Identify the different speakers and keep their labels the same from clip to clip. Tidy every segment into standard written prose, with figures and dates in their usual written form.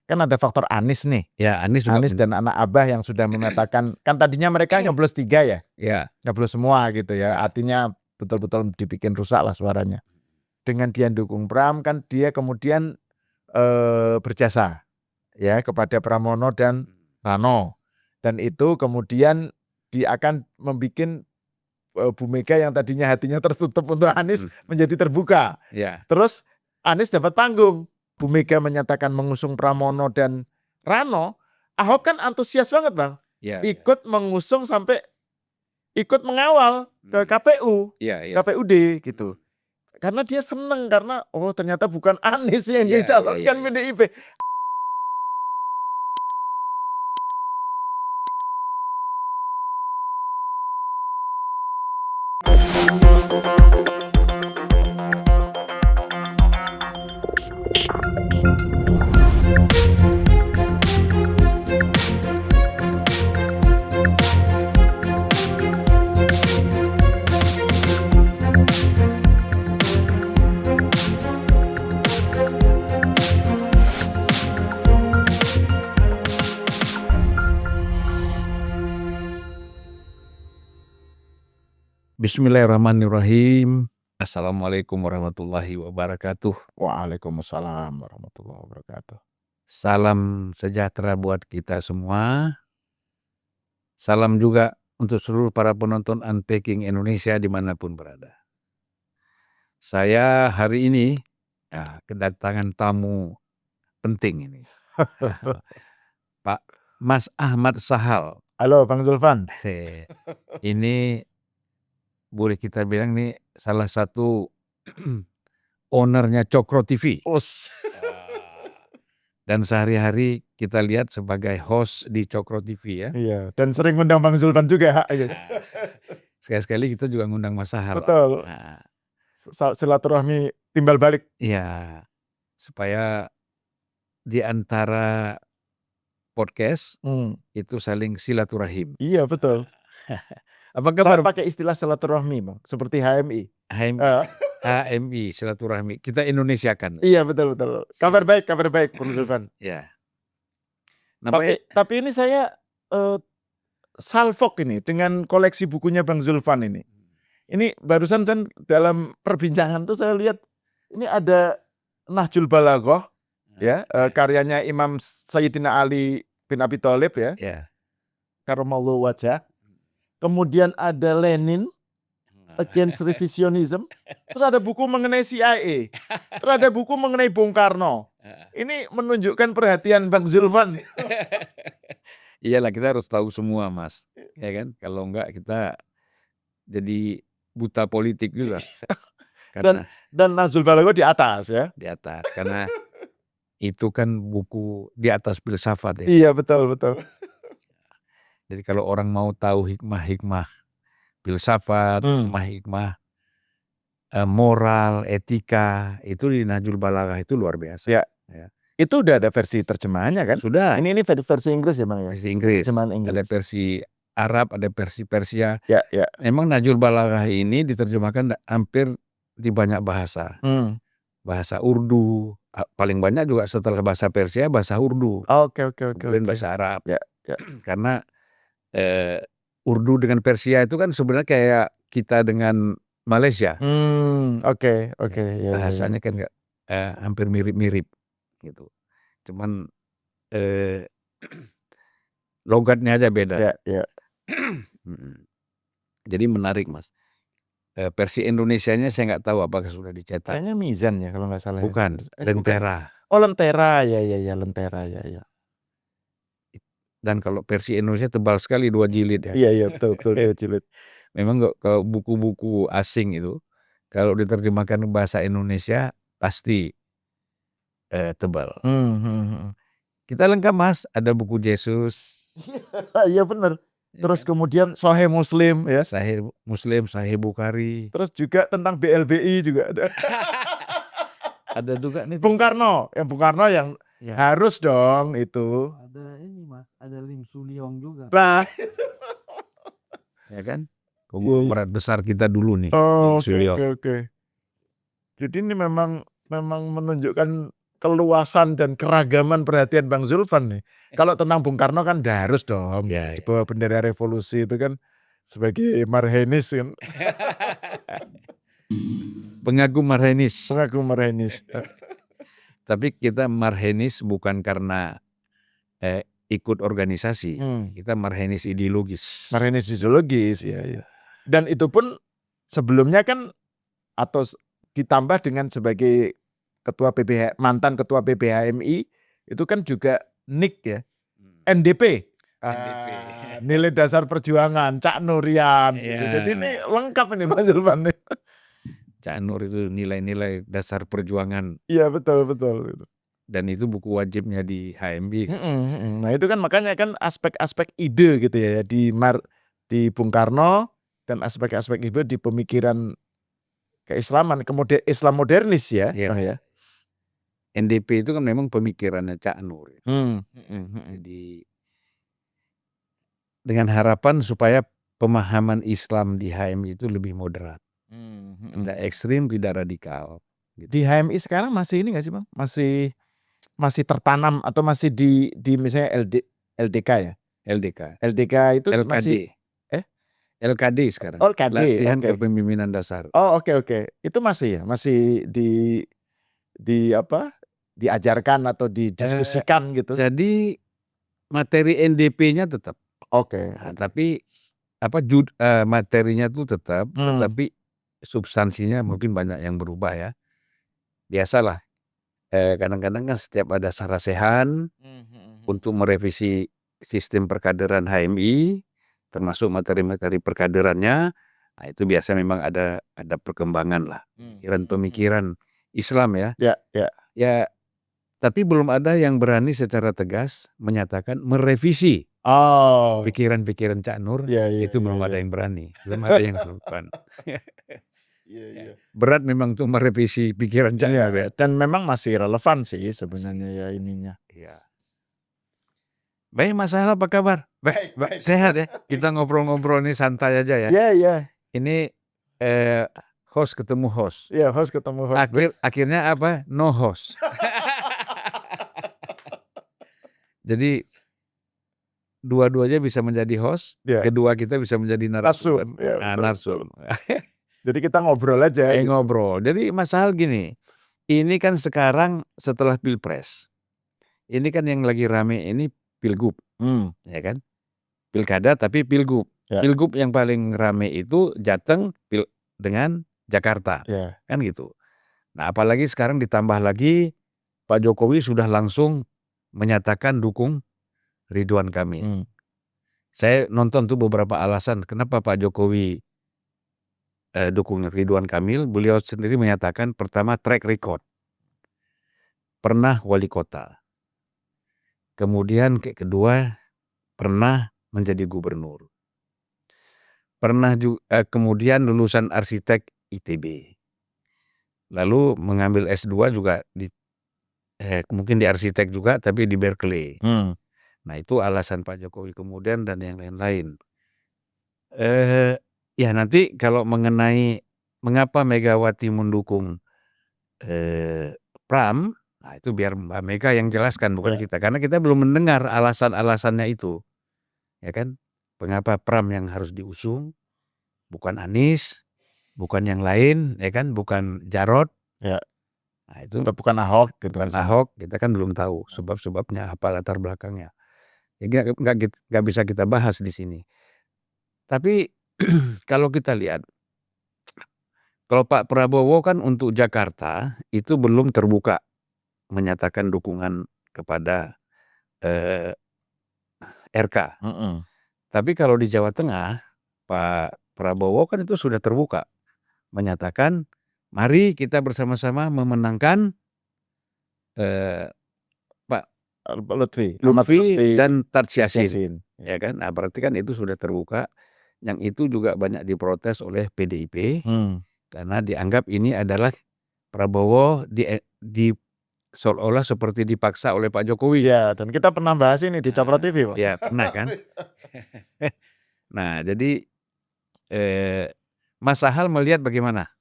Speaker 1: kan ada faktor Anies nih.
Speaker 2: Ya, Anies juga.
Speaker 1: Anies dan anak Abah yang sudah menyatakan, kan tadinya mereka nyoblos 3 ya.
Speaker 2: Ya.
Speaker 1: Nyoblos semua gitu ya. Artinya betul-betul dibikin rusak lah suaranya. Dengan dia dukung Pram kan dia kemudian berjasa ya kepada Pramono dan Rano. Dan itu kemudian dia akan membuat Bu Mega yang tadinya hatinya tertutup untuk Anies menjadi terbuka.
Speaker 2: Ya.
Speaker 1: Terus Anies dapat panggung. Bu Mega menyatakan mengusung Pramono dan Rano. Ahok kan antusias banget Bang.
Speaker 2: Ya,
Speaker 1: ikut mengusung sampai ikut mengawal ke KPU. KPUD gitu. Karena dia seneng karena ternyata bukan Anies yang dicalonkan PDIP.
Speaker 2: Bismillahirrahmanirrahim. Assalamualaikum warahmatullahi wabarakatuh.
Speaker 1: Waalaikumsalam warahmatullahi wabarakatuh.
Speaker 2: Salam sejahtera buat kita semua. Salam juga untuk seluruh para penonton Unpacking Indonesia dimanapun berada. Saya hari ini kedatangan tamu penting ini. Pak Mas Ahmad Sahal.
Speaker 1: Halo Bang Zulfan.
Speaker 2: Ini boleh kita bilang nih salah satu ownernya Cokro TV. Dan sehari-hari kita lihat sebagai host di Cokro TV ya.
Speaker 1: Iya, dan sering ngundang Bang Zulfan juga.
Speaker 2: Sekali-sekali kita juga ngundang Mas Sahal.
Speaker 1: Betul. Silaturahmi timbal balik.
Speaker 2: Iya, supaya di antara podcast itu saling silaturahim.
Speaker 1: Iya betul. Saya pakai istilah silaturahmi Bang, seperti HMI.
Speaker 2: HMI, silaturahmi. Kita Indonesiakan.
Speaker 1: Iya betul. Kabar baik Bang Zulfan.
Speaker 2: Ya.
Speaker 1: Tapi ini saya salfok ini dengan koleksi bukunya Bang Zulfan ini. Ini barusan kan dalam perbincangan tuh saya lihat ini ada Nahjul Balaghah ya, karyanya Imam Sayyidina Ali bin Abi Thalib ya. Karamallahu wajhah. Kemudian ada Lenin Against Revisionism. Terus ada buku mengenai CIA. Terus ada buku mengenai Bung Karno. Ini menunjukkan perhatian Bang Zulfan.
Speaker 2: Iyalah, kita harus tahu semua Mas. Ya kan? Kalau enggak kita jadi buta politik juga.
Speaker 1: Dan Nahjul Balaghah di atas ya.
Speaker 2: Di atas. Karena itu kan buku di atas filsafat ya.
Speaker 1: Iya betul.
Speaker 2: Jadi kalau orang mau tahu hikmah-hikmah filsafat, hikmah moral, etika, itu di Nahjul Balaghah itu luar biasa.
Speaker 1: Ya. Itu udah ada versi terjemahannya kan?
Speaker 2: Sudah.
Speaker 1: Ini versi Inggris ya Bang ya?
Speaker 2: Versi Inggris. Ada versi Arab, ada versi Persia.
Speaker 1: Ya.
Speaker 2: Memang Nahjul Balaghah ini diterjemahkan hampir di banyak bahasa. Bahasa Urdu, paling banyak juga setelah bahasa Persia, bahasa Urdu.
Speaker 1: Oke.
Speaker 2: Kemudian bahasa Arab.
Speaker 1: Ya.
Speaker 2: Karena Urdu dengan Persia itu kan sebenarnya kayak kita dengan Malaysia.
Speaker 1: Oke.
Speaker 2: Bahasanya kan hampir mirip-mirip gitu. Cuman logatnya aja beda.
Speaker 1: Ya.
Speaker 2: Jadi menarik Mas. Versi Indonesianya saya nggak tahu apakah sudah dicetak.
Speaker 1: Kayaknya Mizan ya kalau nggak salah.
Speaker 2: Bukan, Lentera.
Speaker 1: Oh Lentera, ya Lentera ya.
Speaker 2: Dan kalau versi Indonesia tebal sekali 2 jilid ya.
Speaker 1: Iya betul 2 jilid.
Speaker 2: Memang ke buku-buku asing itu kalau diterjemahkan ke bahasa Indonesia pasti tebal. Kita lengkap Mas, ada buku Yesus.
Speaker 1: Iya benar. Terus kemudian Sahih Muslim ya.
Speaker 2: Sahih Muslim, Sahih Bukhari.
Speaker 1: Terus juga tentang BLBI juga ada.
Speaker 2: Ada juga nih
Speaker 1: Bung Karno yang harus dong itu.
Speaker 2: Ada ini Mas, ada Lim Suliong juga.
Speaker 1: Nah.
Speaker 2: Ya kan? Konglomerat besar kita dulu nih.
Speaker 1: Oke. Jadi ini memang menunjukkan keluasan dan keragaman perhatian Bang Zulfan nih. Kalau tentang Bung Karno kan udah harus dong.
Speaker 2: Ya,
Speaker 1: Di bawah bendera revolusi itu kan sebagai marhenis kan.
Speaker 2: Pengagum marhenis.
Speaker 1: Pengagum marhenis.
Speaker 2: Tapi kita marhenis bukan karena ikut organisasi. Kita marhenis ideologis.
Speaker 1: Marhenis ideologis, ya. Dan itu pun sebelumnya kan atau ditambah dengan sebagai mantan ketua PBHMI itu kan juga NIK ya. NDP. Nilai dasar perjuangan, Cak Nurian. Gitu. Jadi ini lengkap ini Mas Zulfan.
Speaker 2: Cak Nur itu nilai-nilai dasar perjuangan.
Speaker 1: Iya betul.
Speaker 2: Dan itu buku wajibnya di HMI.
Speaker 1: Nah itu kan makanya kan aspek-aspek ide gitu ya di Bung Karno dan aspek-aspek ide di pemikiran keislaman, kemudian Islam modernis ya.
Speaker 2: NDP itu kan memang pemikirannya Cak Nur. Jadi dengan harapan supaya pemahaman Islam di HMI itu lebih moderat. Tidak ekstrim, tidak radikal.
Speaker 1: Gitu. Di HMI sekarang masih ini nggak sih Bang? Masih tertanam atau masih di misalnya LDK ya? LDK itu
Speaker 2: LKD.
Speaker 1: masih
Speaker 2: LKD sekarang.
Speaker 1: LKD.
Speaker 2: Latihan kepemimpinan dasar.
Speaker 1: Oh oke. Itu masih ya? Masih diajarkan atau didiskusikan gitu.
Speaker 2: Jadi materi NDP-nya tetap.
Speaker 1: Oke.
Speaker 2: Nah, tapi materinya itu tetap, tetapi substansinya mungkin banyak yang berubah ya. Biasalah. Kadang-kadang kan setiap ada sarasehan untuk merevisi sistem perkaderan HMI, termasuk materi-materi perkaderannya, nah itu biasa memang ada perkembangan lah, pemikiran Islam ya. Ya, tapi belum ada yang berani secara tegas menyatakan merevisi pikiran-pikiran Cak Nur. Itu belum ada yang berani, belum ada yang melakukan. Berat memang untuk merevisi pikiran Cak Nur ya.
Speaker 1: Dan memang masih relevan sih sebenarnya ya ininya.
Speaker 2: Baik Mas Sahal, apa kabar?
Speaker 1: Baik.
Speaker 2: Sehat ya? Kita ngobrol-ngobrol ini santai aja ya.
Speaker 1: Iya.
Speaker 2: Ini host ketemu host.
Speaker 1: Iya, host ketemu host.
Speaker 2: Akhirnya apa? No host. Jadi dua-duanya bisa menjadi host, kedua kita bisa menjadi narasumber. Narsum.
Speaker 1: Jadi kita ngobrol aja.
Speaker 2: Ngobrol. Jadi Mas Sahal gini, ini kan sekarang setelah Pilpres, ini kan yang lagi rame ini Pilgub, ya kan? Pilkada tapi Pilgub. Pilgub yang paling rame itu Jateng dengan Jakarta, kan gitu. Nah apalagi sekarang ditambah lagi Pak Jokowi sudah langsung menyatakan dukung Ridwan Kamil. Saya nonton tuh beberapa alasan kenapa Pak Jokowi dukung Ridwan Kamil. Beliau sendiri menyatakan pertama track record, pernah wali kota, kemudian kedua pernah menjadi gubernur, pernah juga kemudian lulusan arsitek ITB, lalu mengambil S2 juga mungkin di arsitek juga tapi di Berkeley. Nah itu alasan Pak Jokowi kemudian dan yang lain-lain. Ya nanti kalau mengenai mengapa Megawati mendukung Pram, nah itu biar Mbak Mega yang jelaskan bukan kita, karena kita belum mendengar alasan-alasannya itu, ya kan? Mengapa Pram yang harus diusung, bukan Anies, bukan yang lain, ya kan? Bukan Jarod, nah itu
Speaker 1: bukan Ahok,
Speaker 2: bukan Ahok, kita kan belum tahu sebab-sebabnya apa latar belakangnya. Ya nggak bisa kita bahas di sini. Tapi kalau kita lihat, kalau Pak Prabowo kan untuk Jakarta itu belum terbuka menyatakan dukungan kepada RK. Tapi kalau di Jawa Tengah, Pak Prabowo kan itu sudah terbuka menyatakan mari kita bersama-sama memenangkan Pak Lutfi dan Tarz Yassin. Ya kan? Nah, berarti kan itu sudah terbuka. Yang itu juga banyak diprotes oleh PDIP karena dianggap ini adalah Prabowo seolah-olah seperti dipaksa oleh Pak Jokowi.
Speaker 1: Ya, dan kita pernah bahas ini di Cokro TV, Pak.
Speaker 2: Ya, pernah kan? Nah, jadi Mas Sahal melihat bagaimana?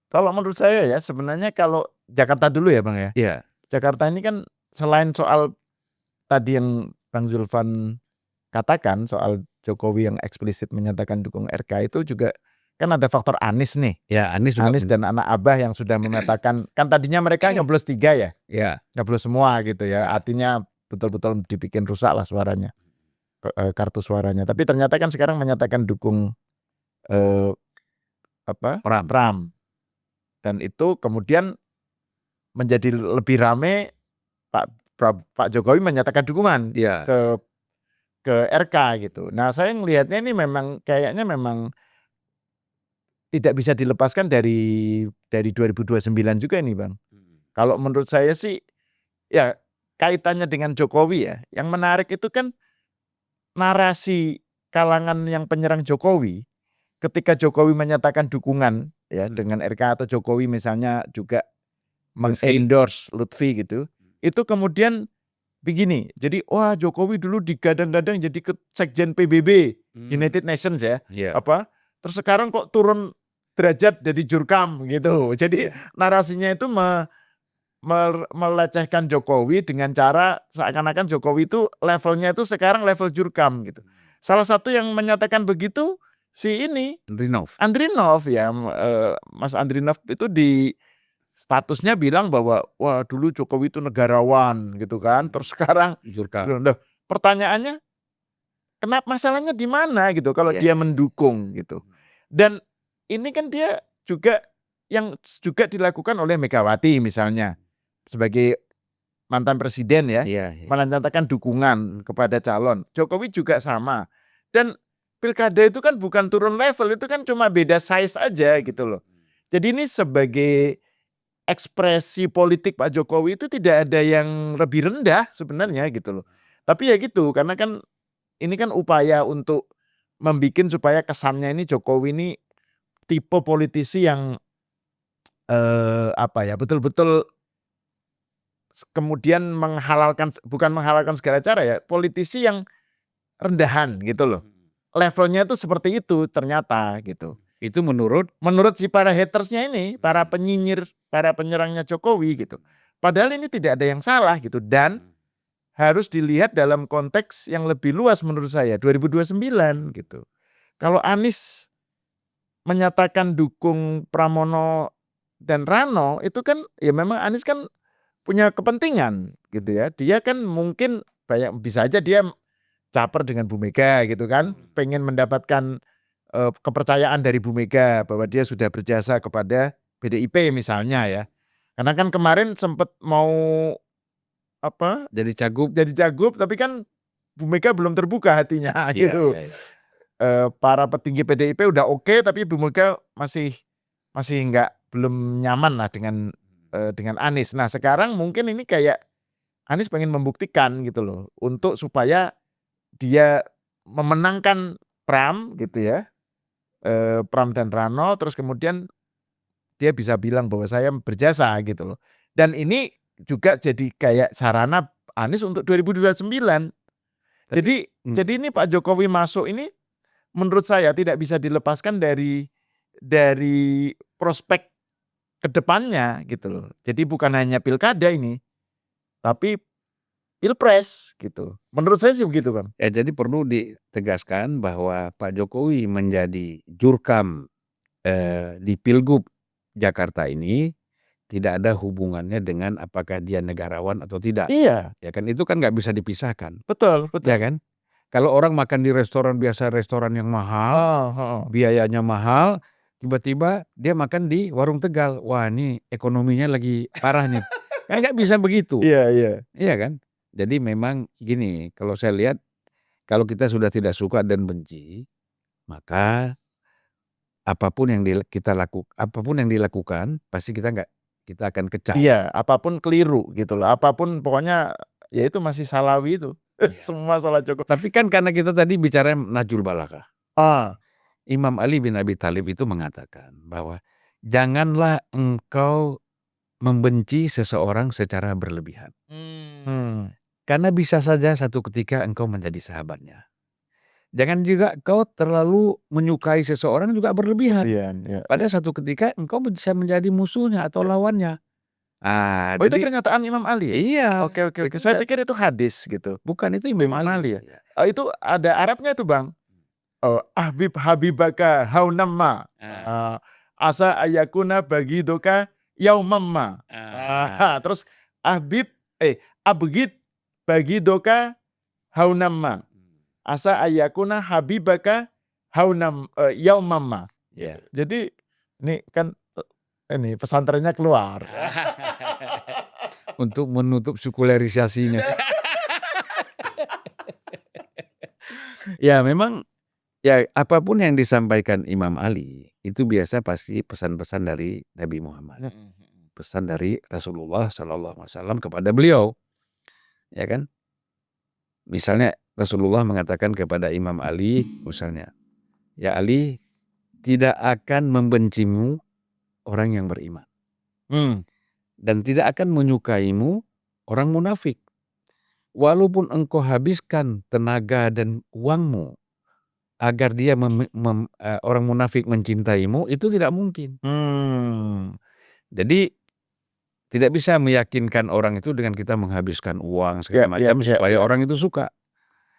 Speaker 1: Kalau menurut saya ya sebenarnya kalau Jakarta dulu ya Bang ya.
Speaker 2: Iya.
Speaker 1: Jakarta ini kan selain soal tadi yang Bang Zulfan katakan soal Jokowi yang eksplisit menyatakan dukung RK, itu juga kan ada faktor Anies nih.
Speaker 2: Ya, Anies juga
Speaker 1: Anies dan anak Abah yang sudah menyatakan, kan tadinya mereka nyoblos 3 ya,
Speaker 2: ya.
Speaker 1: nyoblos semua gitu ya. Artinya betul-betul dibikin rusak lah suaranya, kartu suaranya. Tapi ternyata kan sekarang menyatakan dukung
Speaker 2: Pram.
Speaker 1: Pram. Dan itu kemudian menjadi lebih rame Pak Jokowi menyatakan dukungan
Speaker 2: Ya.
Speaker 1: ke RK gitu. Nah, saya ngelihatnya ini memang kayaknya memang tidak bisa dilepaskan dari 2029 juga ini, Bang. Kalau menurut saya sih ya kaitannya dengan Jokowi ya. Yang menarik itu kan narasi kalangan yang penyerang Jokowi ketika Jokowi menyatakan dukungan ya dengan RK, atau Jokowi misalnya juga mengendorse Lutfi gitu. Itu kemudian begini, jadi wah Jokowi dulu digadang-gadang jadi sekjen PBB, United Nations ya, terus sekarang kok turun derajat jadi jurkam gitu. Jadi narasinya itu melecehkan Jokowi dengan cara seakan-akan Jokowi itu levelnya itu sekarang level jurkam gitu. Salah satu yang menyatakan begitu si ini Andrinov ya, Mas Andrinov itu di statusnya bilang bahwa wah dulu Jokowi itu negarawan gitu kan, terus sekarang
Speaker 2: jurkam.
Speaker 1: Pertanyaannya, kenapa masalahnya di mana gitu kalau dia mendukung gitu. Dan ini kan dia juga yang juga dilakukan oleh Megawati misalnya sebagai mantan presiden ya, menyatakan dukungan kepada calon. Jokowi juga sama. Dan pilkada itu kan bukan turun level, itu kan cuma beda size aja gitu loh. Jadi ini sebagai ekspresi politik Pak Jokowi itu tidak ada yang lebih rendah sebenarnya gitu loh. Tapi ya gitu, karena kan ini kan upaya untuk membikin supaya kesannya ini Jokowi ini tipe politisi yang betul-betul kemudian bukan menghalalkan segala cara ya, politisi yang rendahan gitu loh. Levelnya itu seperti itu ternyata gitu.
Speaker 2: Itu menurut
Speaker 1: si para hatersnya ini, para penyinyir, para penyerangnya Jokowi gitu. Padahal ini tidak ada yang salah gitu, dan harus dilihat dalam konteks yang lebih luas menurut saya 2029 gitu. Kalau Anies menyatakan dukung Pramono dan Rano, itu kan ya memang Anies kan punya kepentingan gitu ya. Dia kan mungkin bisa aja dia caper dengan Bu Mega gitu kan, pengen mendapatkan kepercayaan dari Bu Mega bahwa dia sudah berjasa kepada PDIP misalnya ya. Karena kan kemarin sempat mau
Speaker 2: jadi
Speaker 1: cagup tapi kan Bu Mega belum terbuka hatinya gitu. Para petinggi PDIP udah oke, tapi Bu Mega masih belum nyaman lah dengan Anies. Nah, sekarang mungkin ini kayak Anies pengen membuktikan gitu loh, untuk supaya dia memenangkan Pram gitu ya. Pram dan Rano, terus kemudian dia bisa bilang bahwa saya berjasa gitu loh. Dan ini juga jadi kayak sarana Anies untuk 2029. Jadi ini Pak Jokowi masuk ini menurut saya tidak bisa dilepaskan dari prospek kedepannya gitu loh. Jadi bukan hanya pilkada ini, tapi pilpres gitu. Menurut saya sih begitu, Bang.
Speaker 2: Ya, jadi perlu ditegaskan bahwa Pak Jokowi menjadi jurkam di Pilgub Jakarta ini tidak ada hubungannya dengan apakah dia negarawan atau tidak.
Speaker 1: Iya.
Speaker 2: Ya kan, itu kan nggak bisa dipisahkan.
Speaker 1: Betul.
Speaker 2: Ya kan? Kalau orang makan di restoran biasa, restoran yang mahal, biayanya mahal, tiba-tiba dia makan di warung Tegal. Wah, ini ekonominya lagi parah nih. Kan nggak bisa begitu.
Speaker 1: Iya.
Speaker 2: Iya kan? Jadi memang gini, kalau saya lihat, kalau kita sudah tidak suka dan benci, maka apapun yang dilakukan, pasti kita akan kecam.
Speaker 1: Iya, apapun keliru gitu loh. Apapun pokoknya ya itu masih salawi itu. Semua salah Jokowi.
Speaker 2: Tapi kan karena kita tadi bicara Najul Balagha. Imam Ali bin Abi Thalib itu mengatakan bahwa janganlah engkau membenci seseorang secara berlebihan. Karena bisa saja satu ketika engkau menjadi sahabatnya. Jangan juga kau terlalu menyukai seseorang juga berlebihan.
Speaker 1: Iya.
Speaker 2: Pada satu ketika engkau bisa menjadi musuhnya atau lawannya.
Speaker 1: Oh, itu
Speaker 2: Jadi
Speaker 1: pernyataan Imam Ali ya?
Speaker 2: iya,
Speaker 1: Oke.
Speaker 2: itu
Speaker 1: Saya pikir itu hadis gitu.
Speaker 2: bukan, itu Imam
Speaker 1: Imam Ali
Speaker 2: Ali.
Speaker 1: ya? Oh, itu ada Arabnya itu, Bang. Oh, habibaka haunamma. Asa ayakuna bagidoka yaumamma. Terus ahbib abgid bagidoka haunamma. Asa ayakuna habibaka yaumamma.
Speaker 2: Ya.
Speaker 1: Jadi ini kan ini pesantrennya keluar.
Speaker 2: Untuk menutup sekularisasinya. Ya memang, ya apapun yang disampaikan Imam Ali, itu biasa pasti pesan-pesan dari Nabi Muhammad. Pesan dari Rasulullah SAW kepada beliau. Ya kan? Misalnya Rasulullah mengatakan kepada Imam Ali, misalnya, "Ya Ali, tidak akan membencimu orang yang beriman. Dan tidak akan menyukaimu orang munafik. Walaupun engkau habiskan tenaga dan uangmu agar dia orang munafik mencintaimu, itu tidak mungkin." Jadi tidak bisa meyakinkan orang itu dengan kita menghabiskan uang segala macam supaya orang itu suka.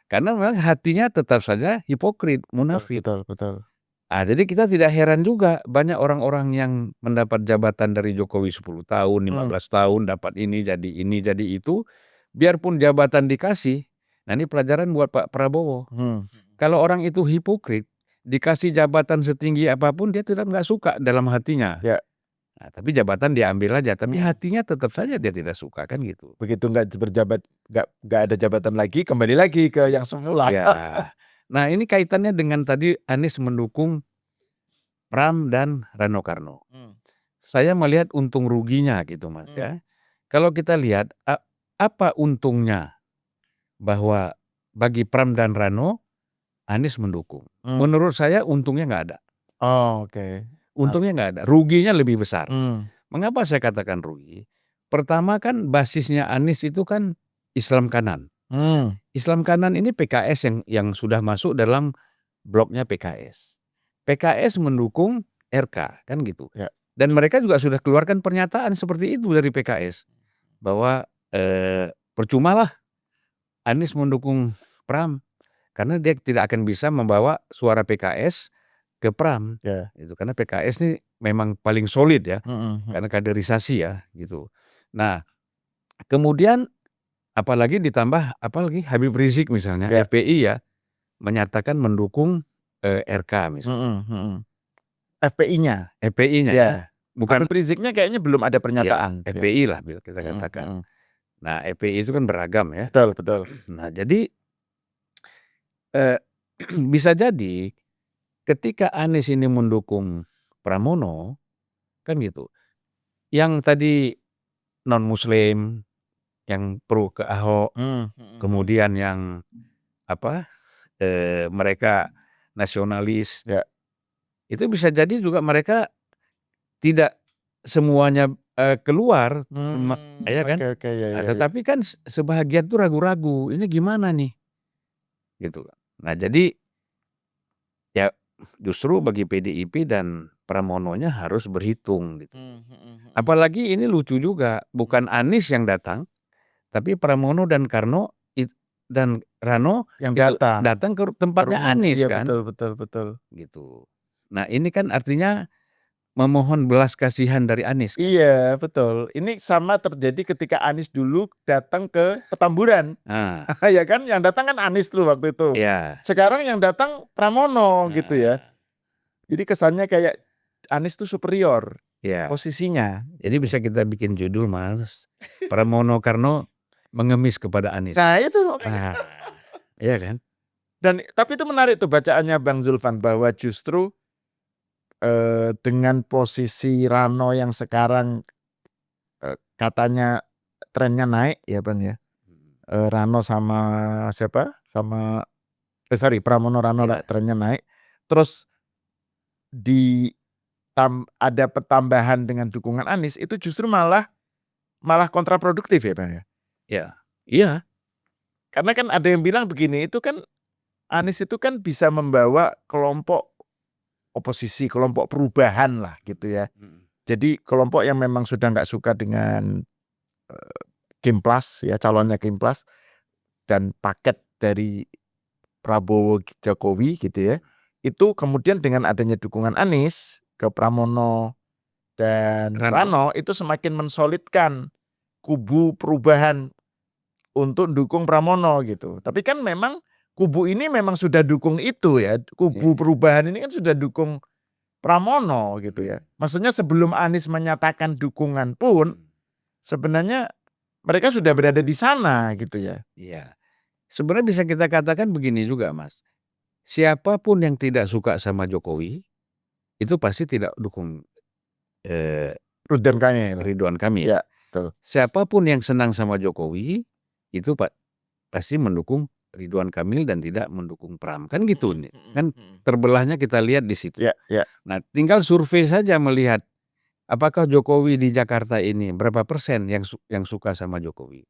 Speaker 2: Karena memang hatinya tetap saja hipokrit, munafik.
Speaker 1: Betul.
Speaker 2: Jadi kita tidak heran juga banyak orang-orang yang mendapat jabatan dari Jokowi 10 tahun, 15 tahun, dapat ini jadi itu, biarpun jabatan dikasih. Nah, ini pelajaran buat Pak Prabowo. Kalau orang itu hipokrit, dikasih jabatan setinggi apapun dia nggak suka dalam hatinya.
Speaker 1: Ya.
Speaker 2: Nah, tapi jabatan diambil aja, tapi hatinya tetap saja dia tidak suka, kan gitu.
Speaker 1: Begitu nggak ada jabatan lagi, kembali lagi ke yang semula.
Speaker 2: Ya. Nah, ini kaitannya dengan tadi Anies mendukung Pram dan Rano Karno. Saya melihat untung ruginya gitu, Mas, ya. Kalau kita lihat apa untungnya bahwa bagi Pram dan Rano Anies mendukung. Menurut saya untungnya nggak ada.
Speaker 1: Oke.
Speaker 2: Untungnya nggak ada, ruginya lebih besar. Mengapa saya katakan rugi? Pertama kan basisnya Anies itu kan Islam kanan. Islam kanan ini PKS yang sudah masuk dalam bloknya PKS. PKS mendukung RK, kan gitu.
Speaker 1: Ya.
Speaker 2: Dan mereka juga sudah keluarkan pernyataan seperti itu dari PKS. Bahwa percumalah Anies mendukung Pram. Karena dia tidak akan bisa membawa suara PKS ke Pram.
Speaker 1: Ya.
Speaker 2: Itu karena PKS ini memang paling solid ya. Karena kaderisasi ya gitu. Nah, kemudian apalagi Habib Rizik misalnya, FPI ya, menyatakan mendukung RK misalnya.
Speaker 1: FPI-nya?
Speaker 2: FPI-nya
Speaker 1: Ya.
Speaker 2: bukan
Speaker 1: Habib Riziknya kayaknya belum ada pernyataan.
Speaker 2: FPI lah kita katakan. Nah, FPI itu kan beragam ya.
Speaker 1: Betul.
Speaker 2: Nah, jadi bisa jadi ketika Anies ini mendukung Pramono, kan gitu. Yang tadi non-Muslim, yang pro ke Ahok, kemudian yang mereka nasionalis, itu bisa jadi juga mereka tidak semuanya keluar, ya kan?
Speaker 1: Oke, ya.
Speaker 2: Tetapi kan sebahagian tuh ragu-ragu, ini gimana nih, gitu. Nah, jadi ya justru bagi PDIP dan Pramononya harus berhitung gitu. Apalagi ini lucu juga, bukan Anies yang datang, tapi Pramono dan Karno dan Rano
Speaker 1: yang
Speaker 2: datang ke tempatnya Anies kan.
Speaker 1: Betul.
Speaker 2: Gitu. Nah, ini kan artinya memohon belas kasihan dari Anies.
Speaker 1: Iya, betul. Ini sama terjadi ketika Anies dulu datang ke Petamburan. Ya kan, yang datang kan Anies tuh waktu itu.
Speaker 2: Ya.
Speaker 1: Sekarang yang datang Pramono gitu ya. Jadi kesannya kayak Anies tuh superior posisinya.
Speaker 2: Jadi bisa kita bikin judul, Mas. Pramono Karno mengemis kepada Anies.
Speaker 1: Nah, itu.
Speaker 2: Iya kan?
Speaker 1: Dan tapi itu menarik tuh bacaannya Bang Zulfan, bahwa justru dengan posisi Rano yang sekarang katanya trennya naik ya Bang ya. Rano sama siapa? Pramono Rano trennya naik. Terus ada pertambahan dengan dukungan Anies, itu justru malah kontraproduktif ya Bang ya.
Speaker 2: Iya.
Speaker 1: Karena kan ada yang bilang begini, itu kan Anies itu kan bisa membawa kelompok oposisi, kelompok perubahan lah gitu ya. Jadi kelompok yang memang sudah nggak suka dengan Kimplas ya, calonnya Kimplas dan paket dari Prabowo Jokowi gitu ya, itu kemudian dengan adanya dukungan Anies ke Pramono dan Rano itu semakin mensolidkan kubu perubahan untuk dukung Pramono gitu. Tapi kan memang kubu ini memang sudah dukung itu ya, kubu perubahan ini kan sudah dukung Pramono gitu ya. Maksudnya sebelum Anies menyatakan dukungan pun sebenarnya mereka sudah berada di sana gitu ya.
Speaker 2: Iya. Sebenarnya bisa kita katakan begini juga, Mas. Siapapun yang tidak suka sama Jokowi, itu pasti tidak dukung
Speaker 1: Ridwan Kamil.
Speaker 2: Ridwan Kamil.
Speaker 1: Ya, betul.
Speaker 2: Siapapun yang senang sama Jokowi, itu pasti mendukung Ridwan Kamil dan tidak mendukung Pram. Kan gitu nih. Kan terbelahnya kita lihat di situ.
Speaker 1: Ya, ya.
Speaker 2: Nah, tinggal survei saja melihat apakah Jokowi di Jakarta ini berapa persen yang suka sama Jokowi.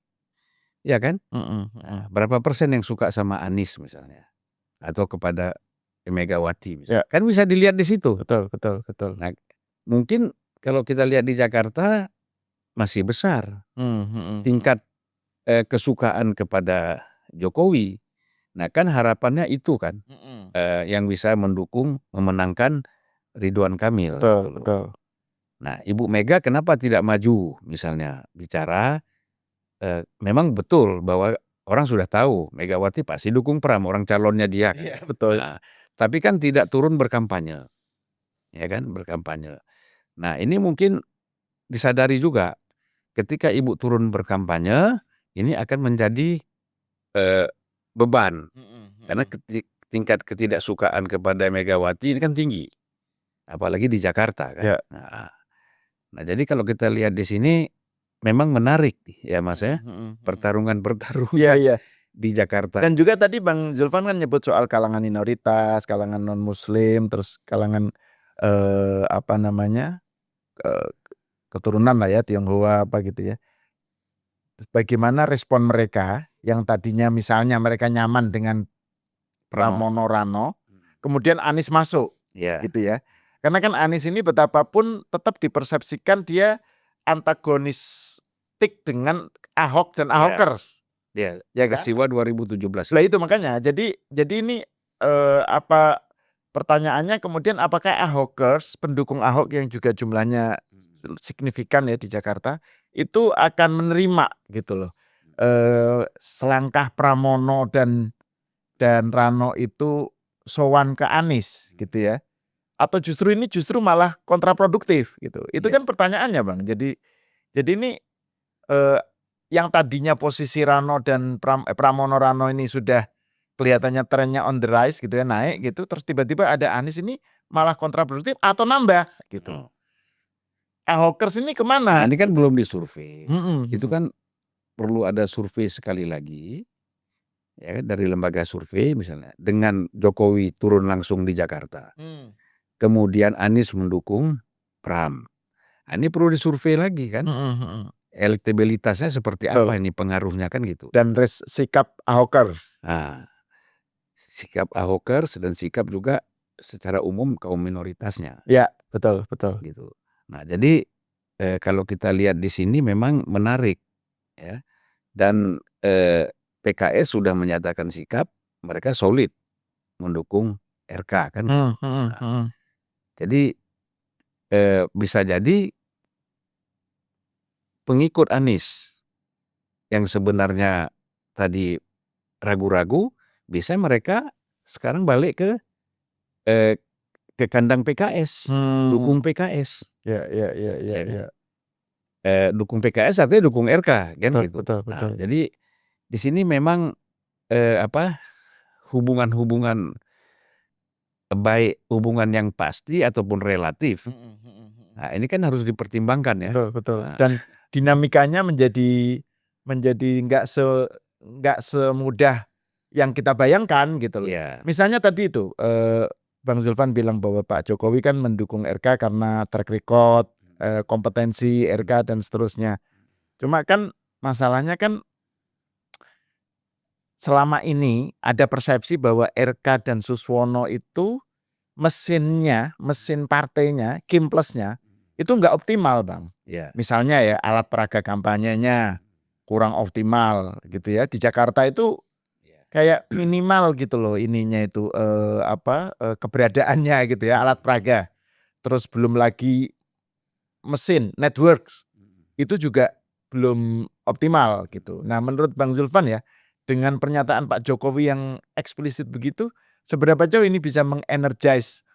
Speaker 2: Ya kan? Nah, berapa persen yang suka sama Anies misalnya. Atau kepada Megawati misalnya.
Speaker 1: Ya.
Speaker 2: Kan bisa dilihat di situ.
Speaker 1: Betul, betul, betul.
Speaker 2: Nah, mungkin kalau kita lihat di Jakarta masih besar tingkat kesukaan kepada Jokowi. Nah, kan harapannya itu kan yang bisa mendukung memenangkan Ridwan Kamil.
Speaker 1: Betul,
Speaker 2: gitu.
Speaker 1: betul.
Speaker 2: Nah, Ibu Mega kenapa tidak maju misalnya bicara memang betul bahwa orang sudah tahu Megawati pasti dukung Pram, orang calonnya dia kan.
Speaker 1: Iya, betul.
Speaker 2: Nah, tapi kan tidak turun berkampanye. Ya kan, berkampanye. Nah, ini mungkin disadari juga ketika Ibu turun berkampanye, ini akan menjadi beban. Karena tingkat ketidaksukaan kepada Megawati ini kan tinggi. Apalagi di Jakarta kan.
Speaker 1: Ya.
Speaker 2: Nah, jadi kalau kita lihat di sini memang menarik ya Mas ya. Pertarungan-pertarungan
Speaker 1: Iya, iya.
Speaker 2: di Jakarta.
Speaker 1: Dan juga tadi Bang Zulfan kan nyebut soal kalangan minoritas, kalangan non-muslim, terus kalangan keturunan lah ya, Tionghoa apa gitu ya. Bagaimana respon mereka yang tadinya misalnya mereka nyaman dengan Pramono Rano, kemudian Anies masuk, gitu ya. Karena kan Anies ini betapapun tetap dipersepsikan dia antagonistik dengan Ahok dan Ahokers.
Speaker 2: Ya,
Speaker 1: Ya kan?
Speaker 2: peristiwa 2017.
Speaker 1: Lah itu makanya. Jadi ini pertanyaannya kemudian apakah Ahokers, pendukung Ahok yang juga jumlahnya signifikan ya di Jakarta, itu akan menerima gitu loh. Selangkah Pramono dan Rano itu sowan ke Anies gitu ya. Atau justru ini malah kontraproduktif gitu. Itu kan pertanyaannya Bang. Jadi ini yang tadinya posisi Rano dan Pramono Rano ini sudah kelihatannya trennya on the rise gitu ya, naik gitu, terus tiba-tiba ada Anies ini malah kontraproduktif atau nambah gitu. Ahokers ini kemana?
Speaker 2: Nah, ini kan belum disurvei. Itu kan perlu ada survei sekali lagi ya dari lembaga survei misalnya dengan Jokowi turun langsung di Jakarta. Kemudian Anies mendukung Pram. Nah, ini perlu disurvei lagi kan. Elektabilitasnya seperti apa ini pengaruhnya kan gitu.
Speaker 1: Dan sikap Ahokers.
Speaker 2: Nah, sikap Ahokers dan sikap juga secara umum kaum minoritasnya.
Speaker 1: Ya, betul, betul.
Speaker 2: Gitu. Nah, jadi kalau kita lihat di sini memang menarik ya. Dan PKS sudah menyatakan sikap mereka solid mendukung RK kan. Nah, jadi bisa jadi pengikut Anies yang sebenarnya tadi ragu-ragu bisa mereka sekarang balik ke kandang PKS, dukung PKS.
Speaker 1: Ya.
Speaker 2: Dukung PKS artinya dukung RK kan
Speaker 1: Betul,
Speaker 2: gitu.
Speaker 1: betul.
Speaker 2: Nah, jadi di sini memang hubungan-hubungan baik hubungan yang pasti ataupun relatif. Nah, ini kan harus dipertimbangkan ya.
Speaker 1: Betul. Dan dinamikanya menjadi nggak semudah yang kita bayangkan gitu loh. Misalnya tadi itu Bang Zulfan bilang bahwa Pak Jokowi kan mendukung RK karena track record, kompetensi RK dan seterusnya. Cuma kan masalahnya kan selama ini ada persepsi bahwa RK dan Suswono itu mesin partainya, Kimplesnya itu nggak optimal, Bang.
Speaker 2: Ya.
Speaker 1: Misalnya ya alat peraga kampanyenya kurang optimal gitu ya. Di Jakarta itu kayak minimal gitu loh ininya itu keberadaannya gitu ya, alat peraga. Terus belum lagi mesin, networks itu juga belum optimal gitu. Nah, menurut Bang Zulfan ya, dengan pernyataan Pak Jokowi yang eksplisit begitu, seberapa jauh ini bisa mengenergize,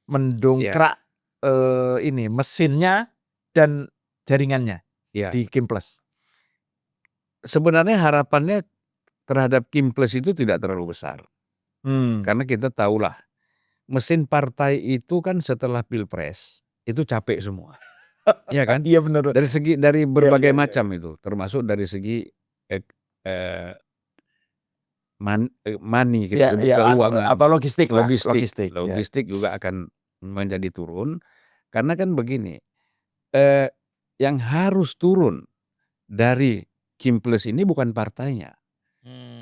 Speaker 1: mendongkrak ini mesinnya dan jaringannya
Speaker 2: Ya.
Speaker 1: di Kimples?
Speaker 2: Sebenarnya harapannya terhadap Kimples itu tidak terlalu besar. Karena kita tahulah mesin partai itu kan setelah Pilpres itu capek semua. Iya kan?
Speaker 1: Iya benar.
Speaker 2: Dari berbagai
Speaker 1: Iya.
Speaker 2: macam itu, termasuk dari segi eh, money kita sebut keuangan,
Speaker 1: Logistik lah, logistik. Ya.
Speaker 2: logistik juga akan menjadi turun. Karena kan begini, yang harus turun dari Kimples ini bukan partainya,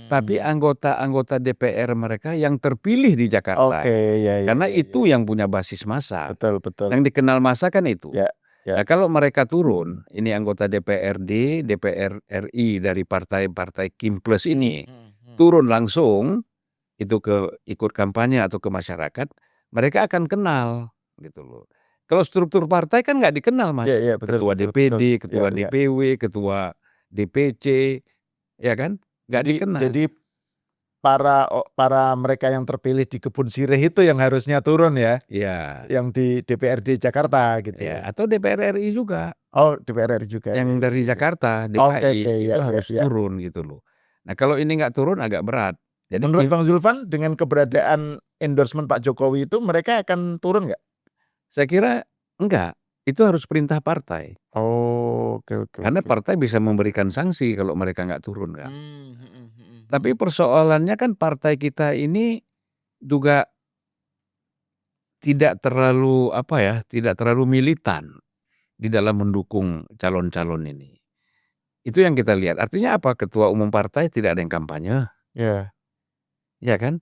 Speaker 2: tapi anggota-anggota DPR mereka yang terpilih di Jakarta.
Speaker 1: Oke, ya.
Speaker 2: Karena itu yang punya basis massa.
Speaker 1: Betul.
Speaker 2: Yang dikenal massa kan itu.
Speaker 1: Ya.
Speaker 2: Nah, kalau mereka turun, ini anggota DPRD, DPR RI dari partai-partai Kimples ini turun langsung itu ikut kampanye atau ke masyarakat, mereka akan kenal gitu loh. Kalau struktur partai kan nggak dikenal, Mas.
Speaker 1: Iya, betul,
Speaker 2: Ketua DPD,
Speaker 1: betul.
Speaker 2: ketua DPW, ketua DPC, ya kan? Nggak dikenal.
Speaker 1: Jadi para mereka yang terpilih di Kebun Sirih itu yang harusnya turun ya.
Speaker 2: Iya.
Speaker 1: Yang di DPRD Jakarta gitu.
Speaker 2: Ya, atau DPR RI juga.
Speaker 1: Oh, DPR RI juga.
Speaker 2: Yang dari Jakarta, DKI itu harus turun gitu loh. Nah, kalau ini nggak turun agak berat. Jadi
Speaker 1: menurut Bang Zulfan dengan keberadaan endorsement Pak Jokowi itu mereka akan turun nggak?
Speaker 2: Saya kira enggak. Itu harus perintah partai.
Speaker 1: Oh, oke.
Speaker 2: Karena partai bisa memberikan sanksi kalau mereka nggak turun kan. Tapi persoalannya kan partai kita ini juga tidak terlalu tidak terlalu militan di dalam mendukung calon-calon ini. Itu yang kita lihat. Artinya apa? Ketua umum partai tidak ada yang kampanye.
Speaker 1: Ya.
Speaker 2: Ya kan?